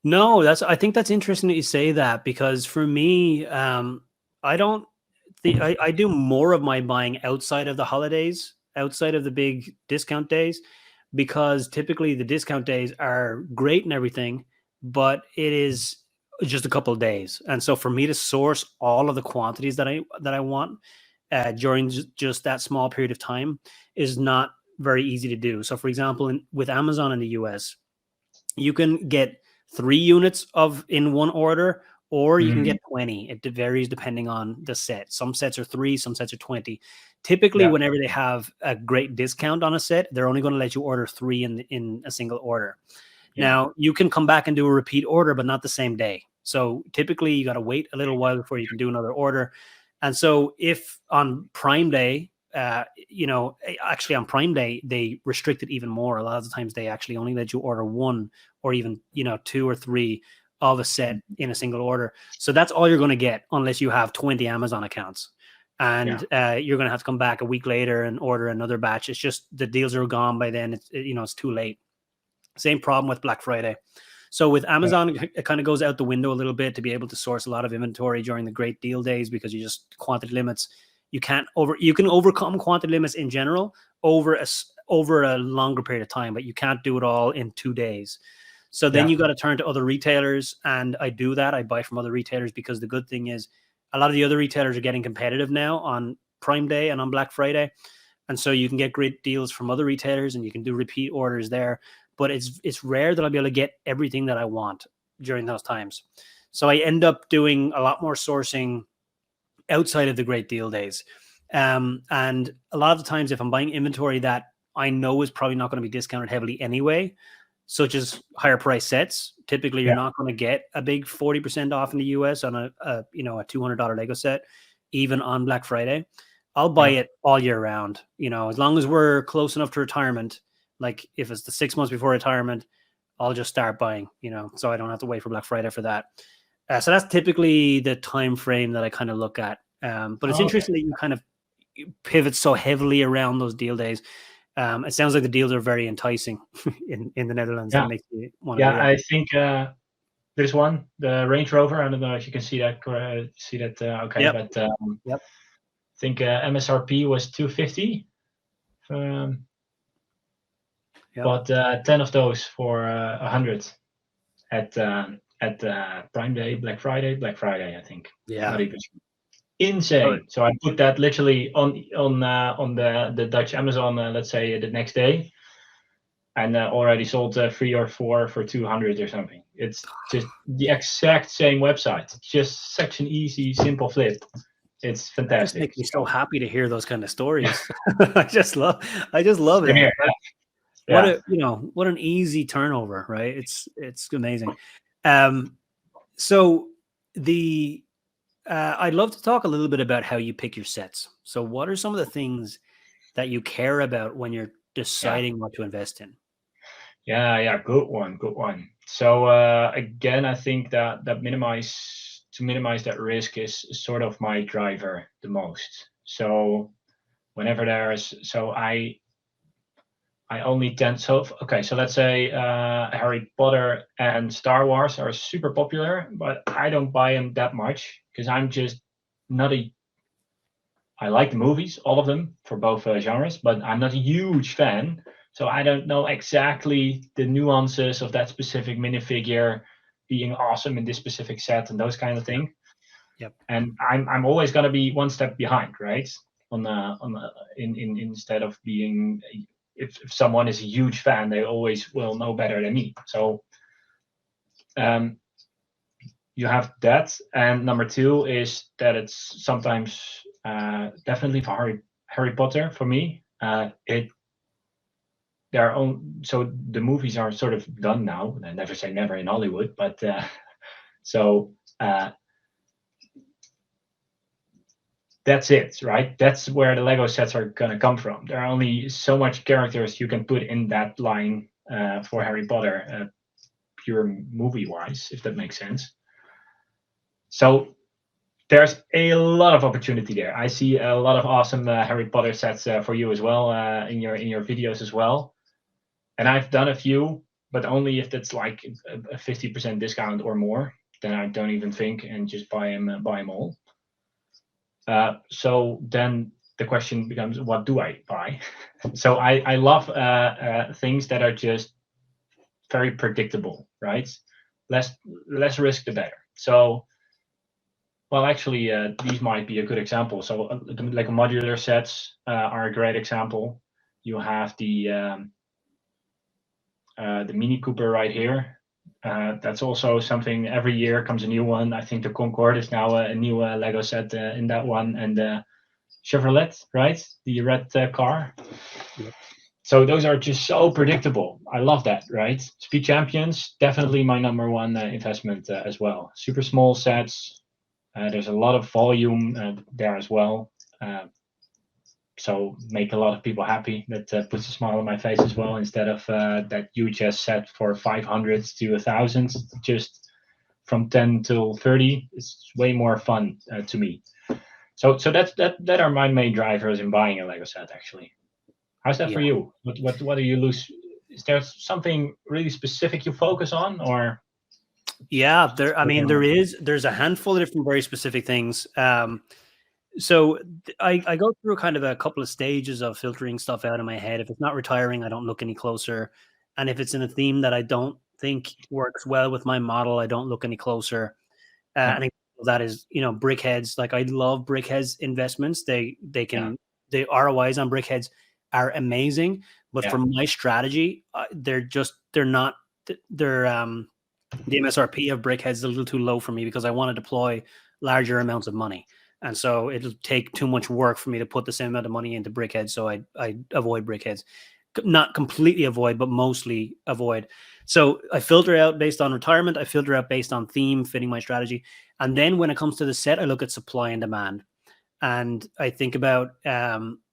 No, I think that's interesting that you say that, because for me, I don't think I do more of my buying outside of the holidays, outside of the big discount days, because typically the discount days are great and everything, but it is just a couple of days. And so for me to source all of the quantities that I want during just that small period of time is not very easy to do. So for example, with Amazon in the US, you can get 3 units in one order, or you can get 20. It varies depending on the set. Some sets are 3, some sets are 20. Typically, whenever they have a great discount on a set, they're only going to let you order 3 in a single order. Now, you can come back and do a repeat order, but not the same day. So typically, you got to wait a little while before you can do another order. And so if on Prime Day, actually on Prime Day, they restrict it even more. A lot of the times they actually only let you order 1 or even, 2 or 3 of a set in a single order. So that's all you're going to get unless you have 20 Amazon accounts. And you're going to have to come back a week later and order another batch. It's just the deals are gone by then. It's too late. Same problem with Black Friday. So with Amazon, it kind of goes out the window a little bit to be able to source a lot of inventory during the great deal days, because you just quantity limits. You can overcome quantity limits in general over a longer period of time, but you can't do it all in 2 days. So then you got to turn to other retailers, and I do that. I buy from other retailers, because the good thing is a lot of the other retailers are getting competitive now on Prime Day and on Black Friday, and so you can get great deals from other retailers, and you can do repeat orders there. But it's rare that I'll be able to get everything that I want during those times. So I end up doing a lot more sourcing outside of the great deal days. And a lot of the times, if I'm buying inventory that I know is probably not going to be discounted heavily anyway, such as higher price sets, typically you're not going to get a big 40% off in the US on a $200 Lego set, even on Black Friday. I'll buy it all year round. As long as we're close enough to retirement, like if it's the 6 months before retirement, I'll just start buying, so I don't have to wait for Black Friday for that. So that's typically the time frame that I kind of look at. But it's interesting that you kind of pivot so heavily around those deal days. It sounds like the deals are very enticing in the Netherlands. Yeah. That makes you want to Yeah, do that. I think there's one, the Range Rover. I don't know if you can see that. Okay, Yep. but Yep. I think MSRP was 250. Yep. But 10 of those for 100 at Prime Day, Black Friday, I think. Yeah. Not even insane. So I put that literally on the Dutch Amazon, let's say the next day, and already sold 3 or 4 for 200 or something. It's just the exact same website. It's just such an easy, simple flip. It's fantastic. That just makes me so happy to hear those kind of stories. I just love it. Here. What an easy turnover, right? It's amazing. So I'd love to talk a little bit about how you pick your sets. So what are some of the things that you care about when you're deciding what to invest in? Yeah, good one. So again, I think that minimize that risk is sort of my driver the most. So whenever I only tend so let's say Harry Potter and Star Wars are super popular, but I don't buy them that much because I'm just not I like the movies, all of them for both genres, but I'm not a huge fan. So I don't know exactly the nuances of that specific minifigure being awesome in this specific set and those kind of things. Yep. And I'm always gonna be one step behind, right? Instead of being, if someone is a huge fan, they always will know better than me. So you have that, and number 2 is that it's sometimes definitely for Harry Potter for me. So the movies are sort of done now. I never say never in Hollywood, but that's it, right? That's where the Lego sets are gonna come from. There are only so much characters you can put in that line for Harry Potter, pure movie-wise, if that makes sense. So there's a lot of opportunity there. I see a lot of awesome Harry Potter sets for you as well in your videos as well. And I've done a few, but only if it's like a 50% discount or more. Then I don't even think and just buy them all. So then the question becomes, what do I buy? So I love things that are just very predictable, right? Less risk, the better. So, well, actually, these might be a good example. So, like modular sets are a great example. You have the Mini Cooper right here. That's also something. Every year comes a new one. I think the Concorde is now a new Lego set in that one, and the Chevrolet, right? The red car. Yep. So those are just so predictable. I love that, right? Speed Champions, definitely my number one investment as well. Super small sets. There's a lot of volume there as well. So make a lot of people happy. That puts a smile on my face as well. Instead of that huge set for 500 to 1,000, just from 10 till 30, it's way more fun to me. So that are my main drivers in buying a Lego set. Actually, how's that for you? What do you lose? Is there something really specific you focus on, or? Yeah, there's a handful of different very specific things. So I go through kind of a couple of stages of filtering stuff out in my head. If it's not retiring, I don't look any closer. And if it's in a theme that I don't think works well with my model, I don't look any closer. And that is, BrickHeads. Like, I love BrickHeads investments. The ROIs on BrickHeads are amazing. But for my strategy, the MSRP of BrickHeads is a little too low for me because I want to deploy larger amounts of money. And so it'll take too much work for me to put the same amount of money into BrickHeads. So I avoid BrickHeads. Not completely avoid, but mostly avoid. So I filter out based on retirement. I filter out based on theme, fitting my strategy. And then when it comes to the set, I look at supply and demand. and I think about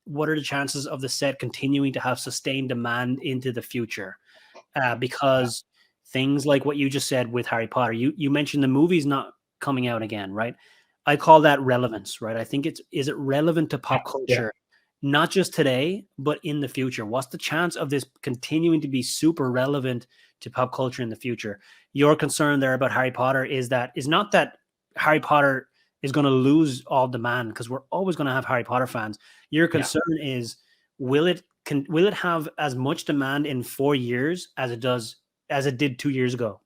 what are the chances of the set continuing to have sustained demand into the future, because things like what you just said with Harry Potter, you mentioned the movie's not coming out again, right? I call that relevance, right? I think is it relevant to Yeah, pop yeah, culture, not just today, but in the future? What's the chance of this continuing to be super relevant to pop culture in the future? Your concern there about Harry Potter is not that Harry Potter is going to lose all demand, because we're always going to have Harry Potter fans. Your yeah, concern is, will it have as much demand in 4 years as it did 2 years ago?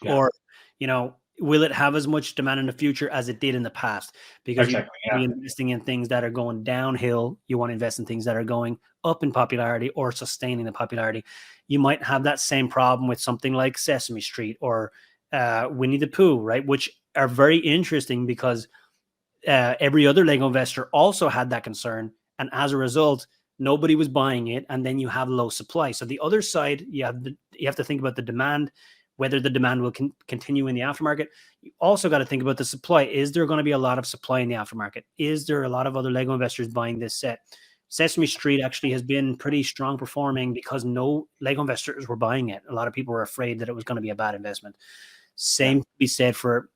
yeah. Or, will it have as much demand in the future as it did in the past? Because you Exactly. be Yeah, investing in things that are going downhill. You want to invest in things that are going up in popularity or sustaining the popularity. You might have that same problem with something like Sesame Street or Winnie the Pooh, right? Which are very interesting because every other Lego investor also had that concern. And as a result, nobody was buying it. And then you have low supply. So the other side, you have to think about the demand, whether the demand will continue in the aftermarket. You also got to think about the supply. Is there going to be a lot of supply in the aftermarket? Is there a lot of other Lego investors buying this set? Sesame Street actually has been pretty strong performing because no Lego investors were buying it. A lot of people were afraid that it was going to be a bad investment. yeah, Same to be said for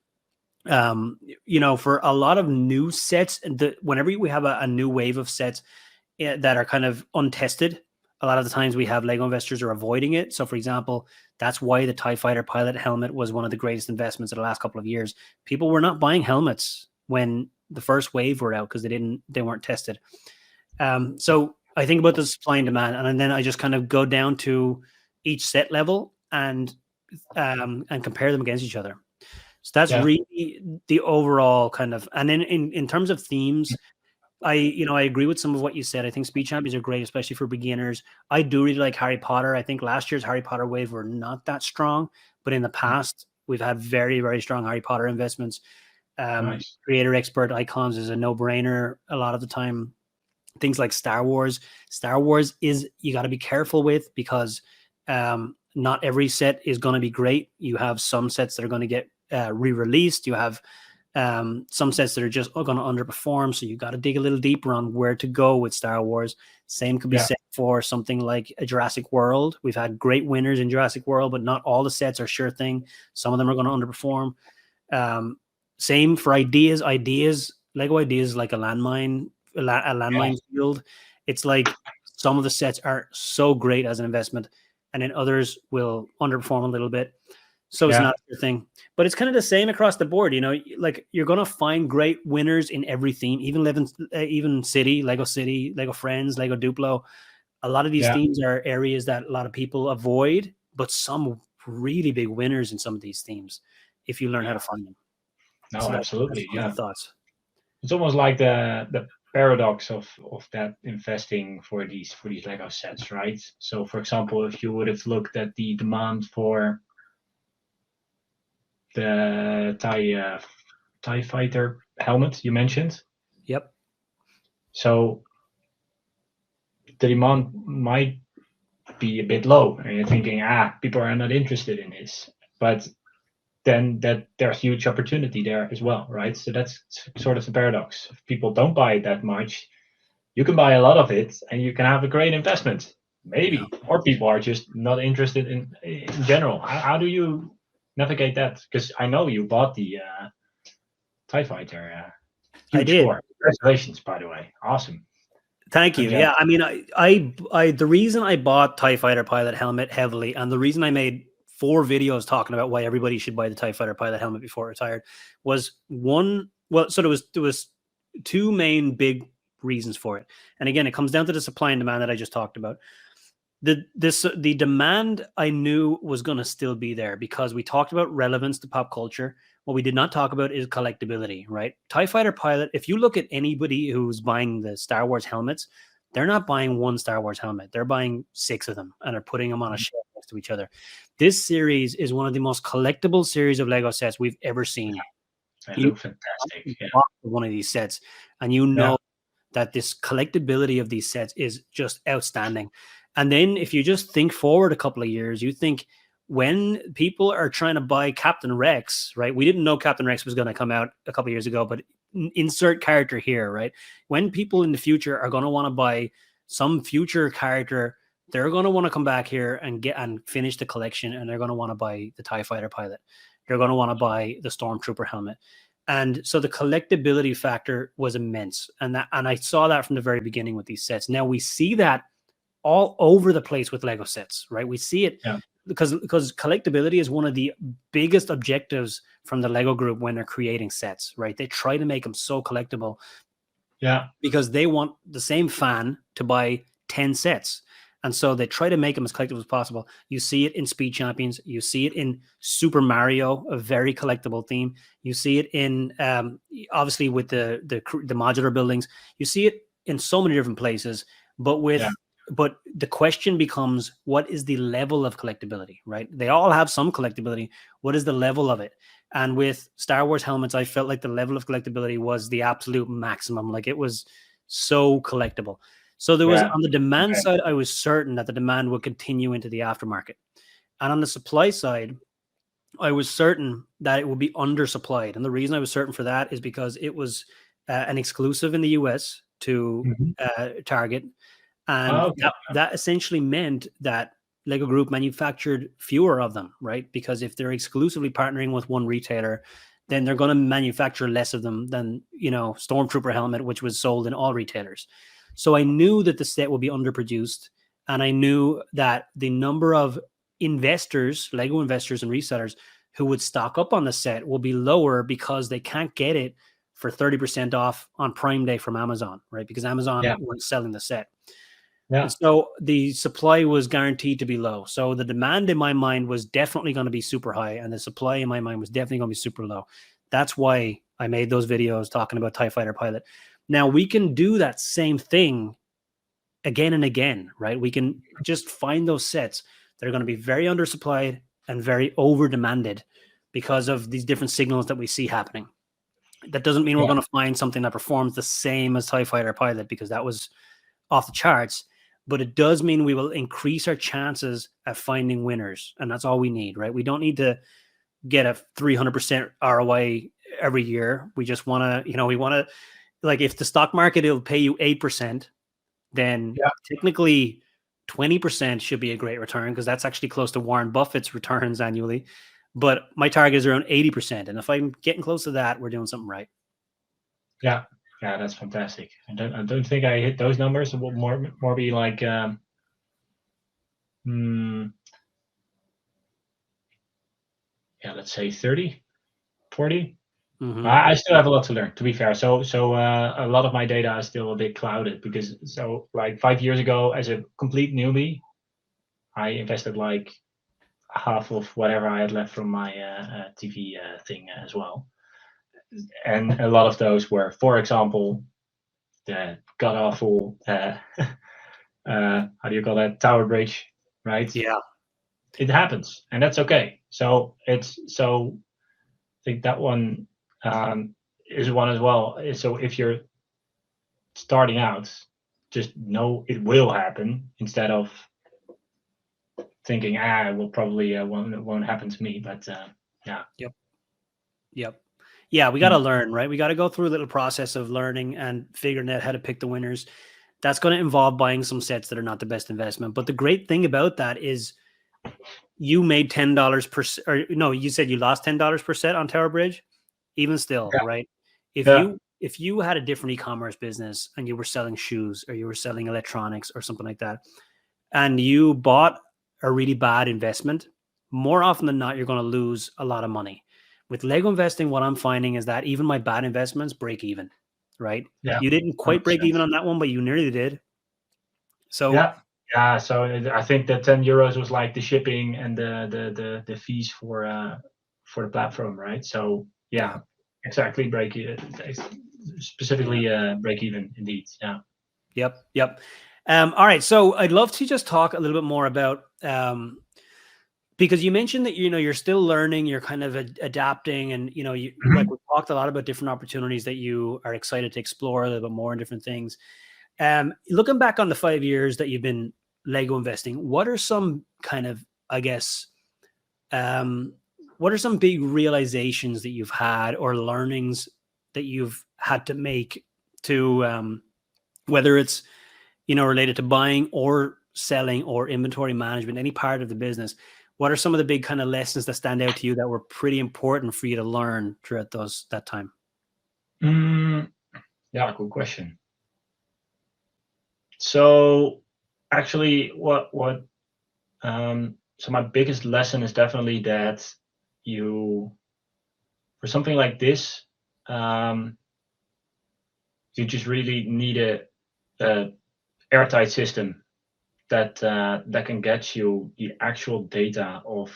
for a lot of new sets. Whenever we have a new wave of sets that are kind of untested, a lot of the times we have Lego investors are avoiding it. So, for example, that's why the TIE Fighter pilot helmet was one of the greatest investments of the last couple of years. People were not buying helmets when the first wave were out because they weren't tested. So I think about the supply and demand, and then I just kind of go down to each set level and compare them against each other. So that's yeah. really the overall kind of, and then in terms of themes, I agree with some of what you said. I think speed champions are great, especially for beginners. I do really like Harry Potter. I think last year's Harry Potter wave were not that strong, but in the past we've had very, very strong Harry Potter investments. Nice. Creator expert icons is a no-brainer a lot of the time. Things like Star Wars. Star Wars is, you got to be careful with, because not every set is going to be great. You have some sets that are going to get re-released. You have some sets that are just going to underperform. So you got to dig a little deeper on where to go with Star Wars. Same could be Yeah, said for something like a Jurassic World. We've had great winners in Jurassic World, but not all the sets are sure thing. Some of them are going to underperform. Same for ideas. Lego ideas, like a yeah, landmine field. It's like some of the sets are so great as an investment, and then others will underperform a little bit. So it's yeah, not a thing, but it's kind of the same across the board. Like you're gonna find great winners in every theme, even City, Lego Friends, Lego Duplo. A lot of these yeah. themes are areas that a lot of people avoid, but some really big winners in some of these themes if you learn how to find them. No, So that's absolutely. my Yeah. thoughts. It's almost like the paradox of that investing for these Lego sets, right? So, for example, if you would have looked at the demand for the TIE fighter helmet you mentioned, Yep. so the demand might be a bit low, and you're thinking, people are not interested in this, but then that there's huge opportunity there as well, right? So that's sort of the paradox. If people don't buy it that much, you can buy a lot of it and you can have a great investment, Yeah. maybe. Or people are just not interested in general. How do you navigate that? Because I know you bought the TIE Fighter. I Huge did. score. Congratulations, by the way. Awesome. Thank you. Congrats. Yeah, I mean, the reason I bought TIE Fighter pilot helmet heavily, and the reason I made 4 videos talking about why everybody should buy the TIE Fighter pilot helmet before it retired was one. Well, so there was two main big reasons for it, and again, it comes down to the supply and demand that I just talked about. The demand I knew was going to still be there because we talked about relevance to pop culture. What we did not talk about is collectability, right? TIE Fighter pilot, if you look at anybody who's buying the Star Wars helmets, they're not buying one Star Wars helmet. They're buying 6 of them and are putting them on a shelf next to each other. This series is one of the most collectible series of Lego sets we've ever seen. They You look fantastic. Yeah. box of one of these sets, and you Yeah. know that this collectability of these sets is just outstanding. And then if you just think forward a couple of years, you think when people are trying to buy Captain Rex, right? We didn't know Captain Rex was going to come out a couple of years ago, but insert character here, right? When people in the future are going to want to buy some future character, they're going to want to come back here and finish the collection, and they're going to want to buy the TIE fighter pilot. They're going to want to buy the stormtrooper helmet. And so the collectability factor was immense. And I saw that from the very beginning with these sets. Now we see that all over the place with Lego sets, right? We see it because collectability is one of the biggest objectives from the Lego group when they're creating sets, right? They try to make them so collectible. Yeah. Because they want the same fan to buy 10 sets. And so they try to make them as collectible as possible. You see it in Speed Champions. You see it in Super Mario, a very collectible theme. You see it in, obviously, with the modular buildings. You see it in so many different places. But but the question becomes, what is the level of collectability, right? They all have some collectability. What is the level of it? And with Star Wars helmets, I felt like the level of collectability was the absolute maximum. Like, it was so collectible. So there was, on the demand side, I was certain that the demand would continue into the aftermarket. And on the supply side, I was certain that it would be undersupplied. And the reason I was certain for that is because it was an exclusive in the US to Target. And that essentially meant that Lego Group manufactured fewer of them, right? Because if they're exclusively partnering with one retailer, then they're going to manufacture less of them than, Stormtrooper helmet, which was sold in all retailers. So I knew that the set would be underproduced, and I knew that the number of investors, Lego investors and resellers who would stock up on the set will be lower because they can't get it for 30% off on Prime Day from Amazon, right? Because Amazon weren't selling the set. Yeah. And so the supply was guaranteed to be low. So the demand in my mind was definitely going to be super high, and the supply in my mind was definitely going to be super low. That's why I made those videos talking about TIE Fighter Pilot. Now we can do that same thing again and again, right? We can just find those sets that are going to be very undersupplied and very over demanded because of these different signals that we see happening. That doesn't mean we're going to find something that performs the same as TIE Fighter Pilot, because that was off the charts. But it does mean we will increase our chances at finding winners. And that's all we need, right? We don't need to get a 300% ROI every year. We just want to, we want to, like, if the stock market, it'll pay you 8%, then technically 20% should be a great return, because that's actually close to Warren Buffett's returns annually. But my target is around 80%. And if I'm getting close to that, we're doing something right. Yeah. Yeah, that's fantastic. I don't think I hit those numbers. It will more be like let's say 30, 40. Mm-hmm. I still have a lot to learn, to be fair. So a lot of my data is still a bit clouded, because like 5 years ago, as a complete newbie, I invested like half of whatever I had left from my TV thing as well. And a lot of those were, for example, the god awful how do you call that, tower bridge, right? Yeah, it happens, and that's okay. So I think that one is one as well. So if you're starting out, just know it will happen, instead of thinking it will probably won't happen to me. But yeah, we got to learn, right? We got to go through a little process of learning and figuring out how to pick the winners. That's going to involve buying some sets that are not the best investment. But the great thing about that is you made $10 per, or no, you said you lost $10 per set on Tower Bridge. Even still, right? If you had a different e-commerce business and you were selling shoes, or you were selling electronics or something like that, and you bought a really bad investment, more often than not, you're going to lose a lot of money. With Lego investing, what I'm finding is that even my bad investments break even, right? Yeah. You didn't quite 100%. Break even on that one, but you nearly did. So so I think that €10 was like the shipping and the fees for the platform, right? So exactly, break specifically break even indeed. Yep. All right, so I'd love to just talk a little bit more about because you mentioned that you're still learning, you're kind of adapting, and like we talked a lot about different opportunities that you are excited to explore a little bit more in different things. Looking back on the 5 years that you've been Lego investing, what are some kind of, I guess, what are some big realizations that you've had, or learnings that you've had to make to whether it's, related to buying or selling or inventory management, any part of the business? What are some of the big kind of lessons that stand out to you that were pretty important for you to learn throughout that time? Yeah, good question. So actually, so my biggest lesson is definitely that for something like this, you just really need a airtight system that can get you the actual data of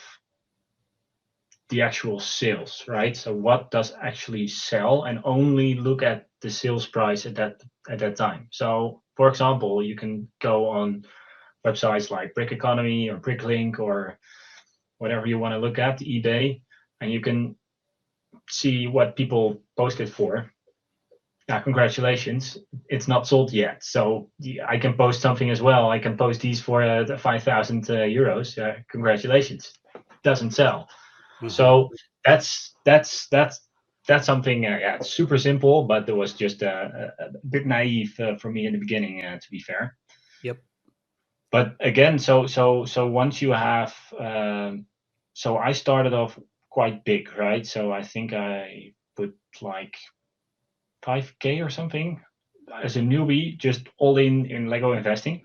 the actual sales, right? So what does actually sell, and only look at the sales price at that time. So for example, you can go on websites like Brick Economy or Bricklink or whatever you want to look at, eBay, and you can see what people posted for. Congratulations, it's not sold yet. So I can post something as well. I can post these for 5,000 euros. Congratulations, doesn't sell. Mm-hmm. So that's something. It's super simple, but it was just a bit naive for me in the beginning, to be fair. Yep. But again, so once you have, so I started off quite big, right? So I think I put like 5K or something as a newbie, just all in Lego investing.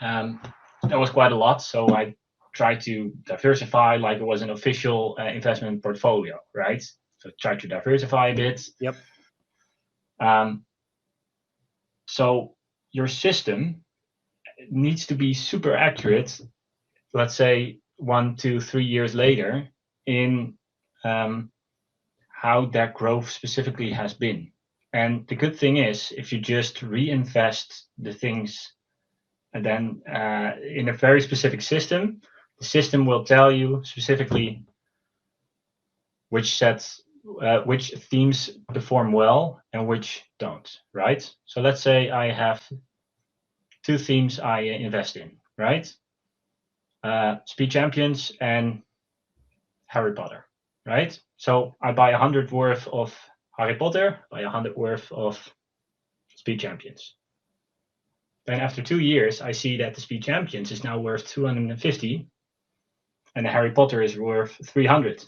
That was quite a lot. So I tried to diversify, like it was an official investment portfolio, right? So try to diversify a bit. Yep. So your system needs to be super accurate, let's say 1, 2, 3 years later, in how that growth specifically has been. And the good thing is, if you just reinvest the things and then in a very specific system, the system will tell you specifically which themes perform well and which don't, right? So let's say I have 2 themes I invest in, right? Speed Champions and Harry Potter, right? So I buy 100 worth of Harry Potter, buy 100 worth of Speed Champions. Then after 2 years, I see that the Speed Champions is now worth 250 and the Harry Potter is worth 300.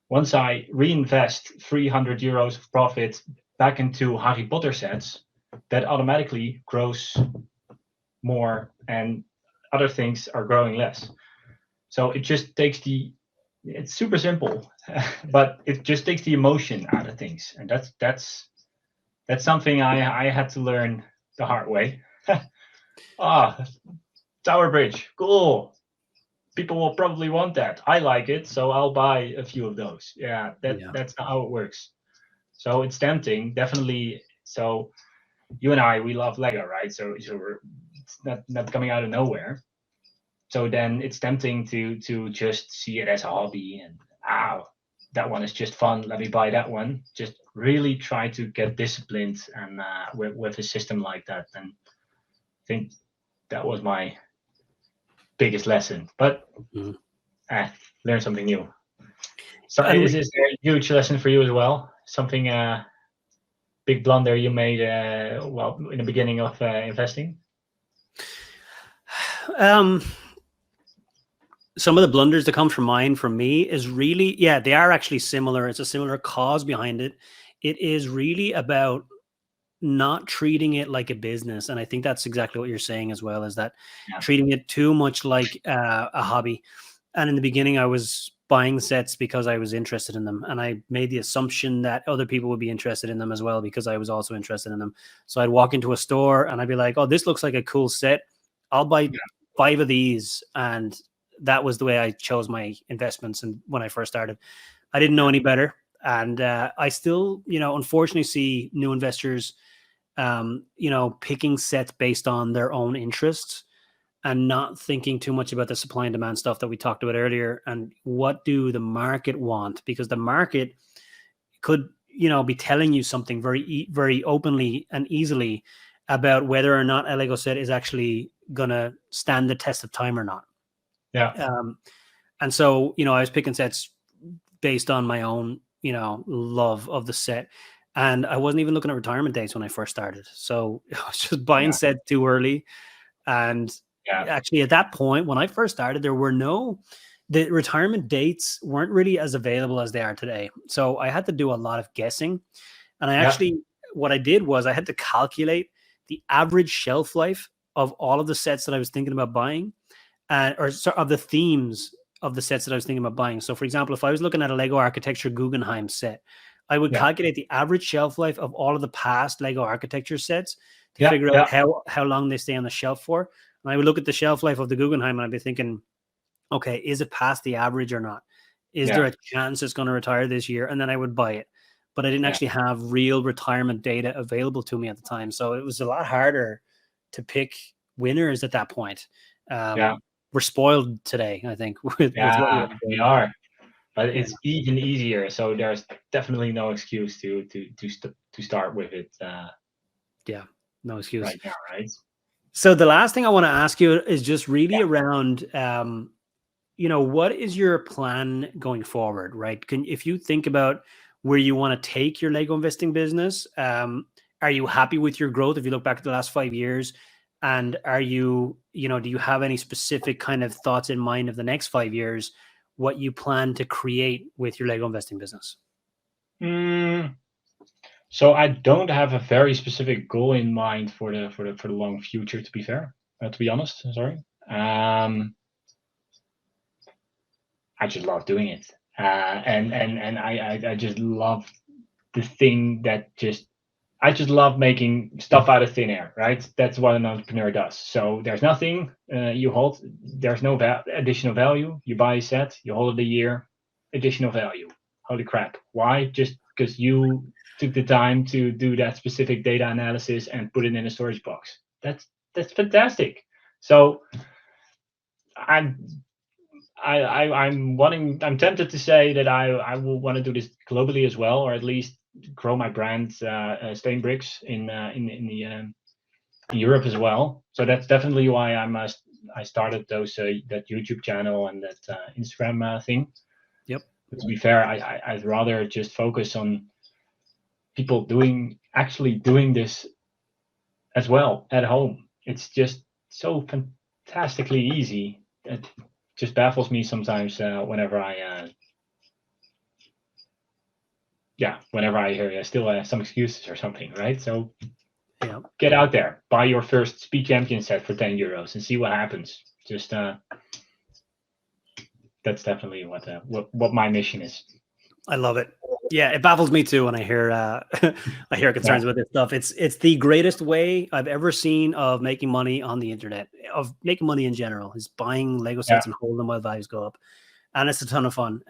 Once I reinvest 300 euros of profit back into Harry Potter sets, that automatically grows more and other things are growing less. So it just takes it's super simple, but it just takes the emotion out of things. And that's something I had to learn the hard way. Tower Bridge, cool. People will probably want that. I like it, so I'll buy a few of those. That's not how it works. So it's tempting, definitely. So you and I, we love Lego, right? So it's not coming out of nowhere. So then it's tempting to just see it as a hobby and that one is just fun. Let me buy that one. Just really try to get disciplined and with a system like that. And I think that was my biggest lesson. But learn something new. So is there a huge lesson for you as well? Something big blunder you made in the beginning of investing? Some of the blunders that come from mind from me is really, they are actually similar. It's a similar cause behind it. It is really about not treating it like a business. And I think that's exactly what you're saying as well, is that treating it too much like a hobby. And in the beginning, I was buying sets because I was interested in them. And I made the assumption that other people would be interested in them as well, because I was also interested in them. So I'd walk into a store and I'd be like, oh, this looks like a cool set. I'll buy 5 of these. And that was the way I chose my investments. And when I first started, I didn't know any better. And I still, unfortunately see new investors, picking sets based on their own interests and not thinking too much about the supply and demand stuff that we talked about earlier. And what do the market want? Because the market could, be telling you something very, very openly and easily about whether or not a Lego set is actually going to stand the test of time or not. Yeah. And so, I was picking sets based on my own, love of the set. and I wasn't even looking at retirement dates when I first started. So I was just buying Yeah. sets too early. And Yeah. actually, at that point, when I first started, the retirement dates weren't really as available as they are today. So I had to do a lot of guessing. And Yeah. what I did was I had to calculate the average shelf life of all of the sets that I was thinking about buying, of the themes of the sets that I was thinking about buying. So, for example, if I was looking at a Lego Architecture Guggenheim set, I would Yeah. calculate the average shelf life of all of the past Lego Architecture sets to Yeah. figure out Yeah. how long they stay on the shelf for. And I would look at the shelf life of the Guggenheim and I'd be thinking, okay, is it past the average or not? Is there Yeah. a chance it's going to retire this year? And then I would buy it. But I didn't Yeah. actually have real retirement data available to me at the time. So it was a lot harder to pick winners at that point. Yeah. We're spoiled today, I think, with what Yeah. we're We doing. are, but Yeah. it's even easier. So there's definitely no excuse to start with it Yeah. No excuse. right now, right? So the last thing I want to ask you is just really Yeah. around, what is your plan going forward, right? If you think about where you want to take your Lego investing business, are you happy with your growth? If you look back at the last 5 years, and do you have any specific kind of thoughts in mind of the next 5 years, what you plan to create with your Lego investing business? Mm, so I don't have a very specific goal in mind for the long future. To be fair, to be honest, sorry. I just love doing it, and I just love the thing that just I just love making stuff out of thin air, right? That's what an entrepreneur does. So there's nothing you hold. There's no additional value. You buy a set, you hold it a year, additional value. Holy crap! Why? Just because you took the time to do that specific data analysis and put it in a storage box. That's fantastic. So I'm I'm tempted to say that I will want to do this globally as well, or at least grow my brand Stain Bricks in Europe as well. So that's definitely why I started that YouTube channel and that Instagram thing. Yep. But to be fair, I'd rather just focus on people actually doing this as well at home. It's just so fantastically easy. It just baffles me sometimes whenever whenever I hear still some excuses or something, right? So Yeah. get out there, buy your first Speed Champion set for €10 and see what happens. Just that's definitely what my mission is. I love it. Yeah, it baffles me too when I hear I hear Yeah, concerns with this stuff. It's the greatest way I've ever seen of making money on the internet, of making money in general, is buying Lego yeah, sets and holding them while values go up, and it's a ton of fun.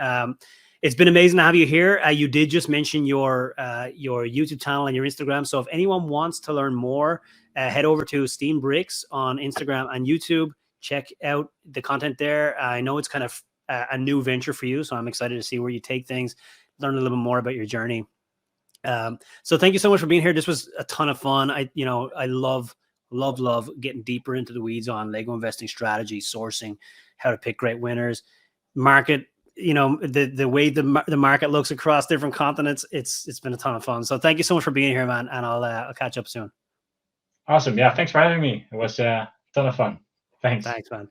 It's been amazing to have you here. You did just mention your YouTube channel and your Instagram. So if anyone wants to learn more, head over to Steam Bricks on Instagram and YouTube. Check out the content there. I know it's kind of a new venture for you, so I'm excited to see where you take things, learn a little bit more about your journey. So thank you so much for being here. This was a ton of fun. I love getting deeper into the weeds on Lego investing strategy, sourcing, how to pick great winners, market. The way the market looks across different continents. It's been a ton of fun. So thank you so much for being here, man. And I'll catch up soon. awesome. Yeah, thanks for having me. It was a ton of fun. Thanks. Thanks, man.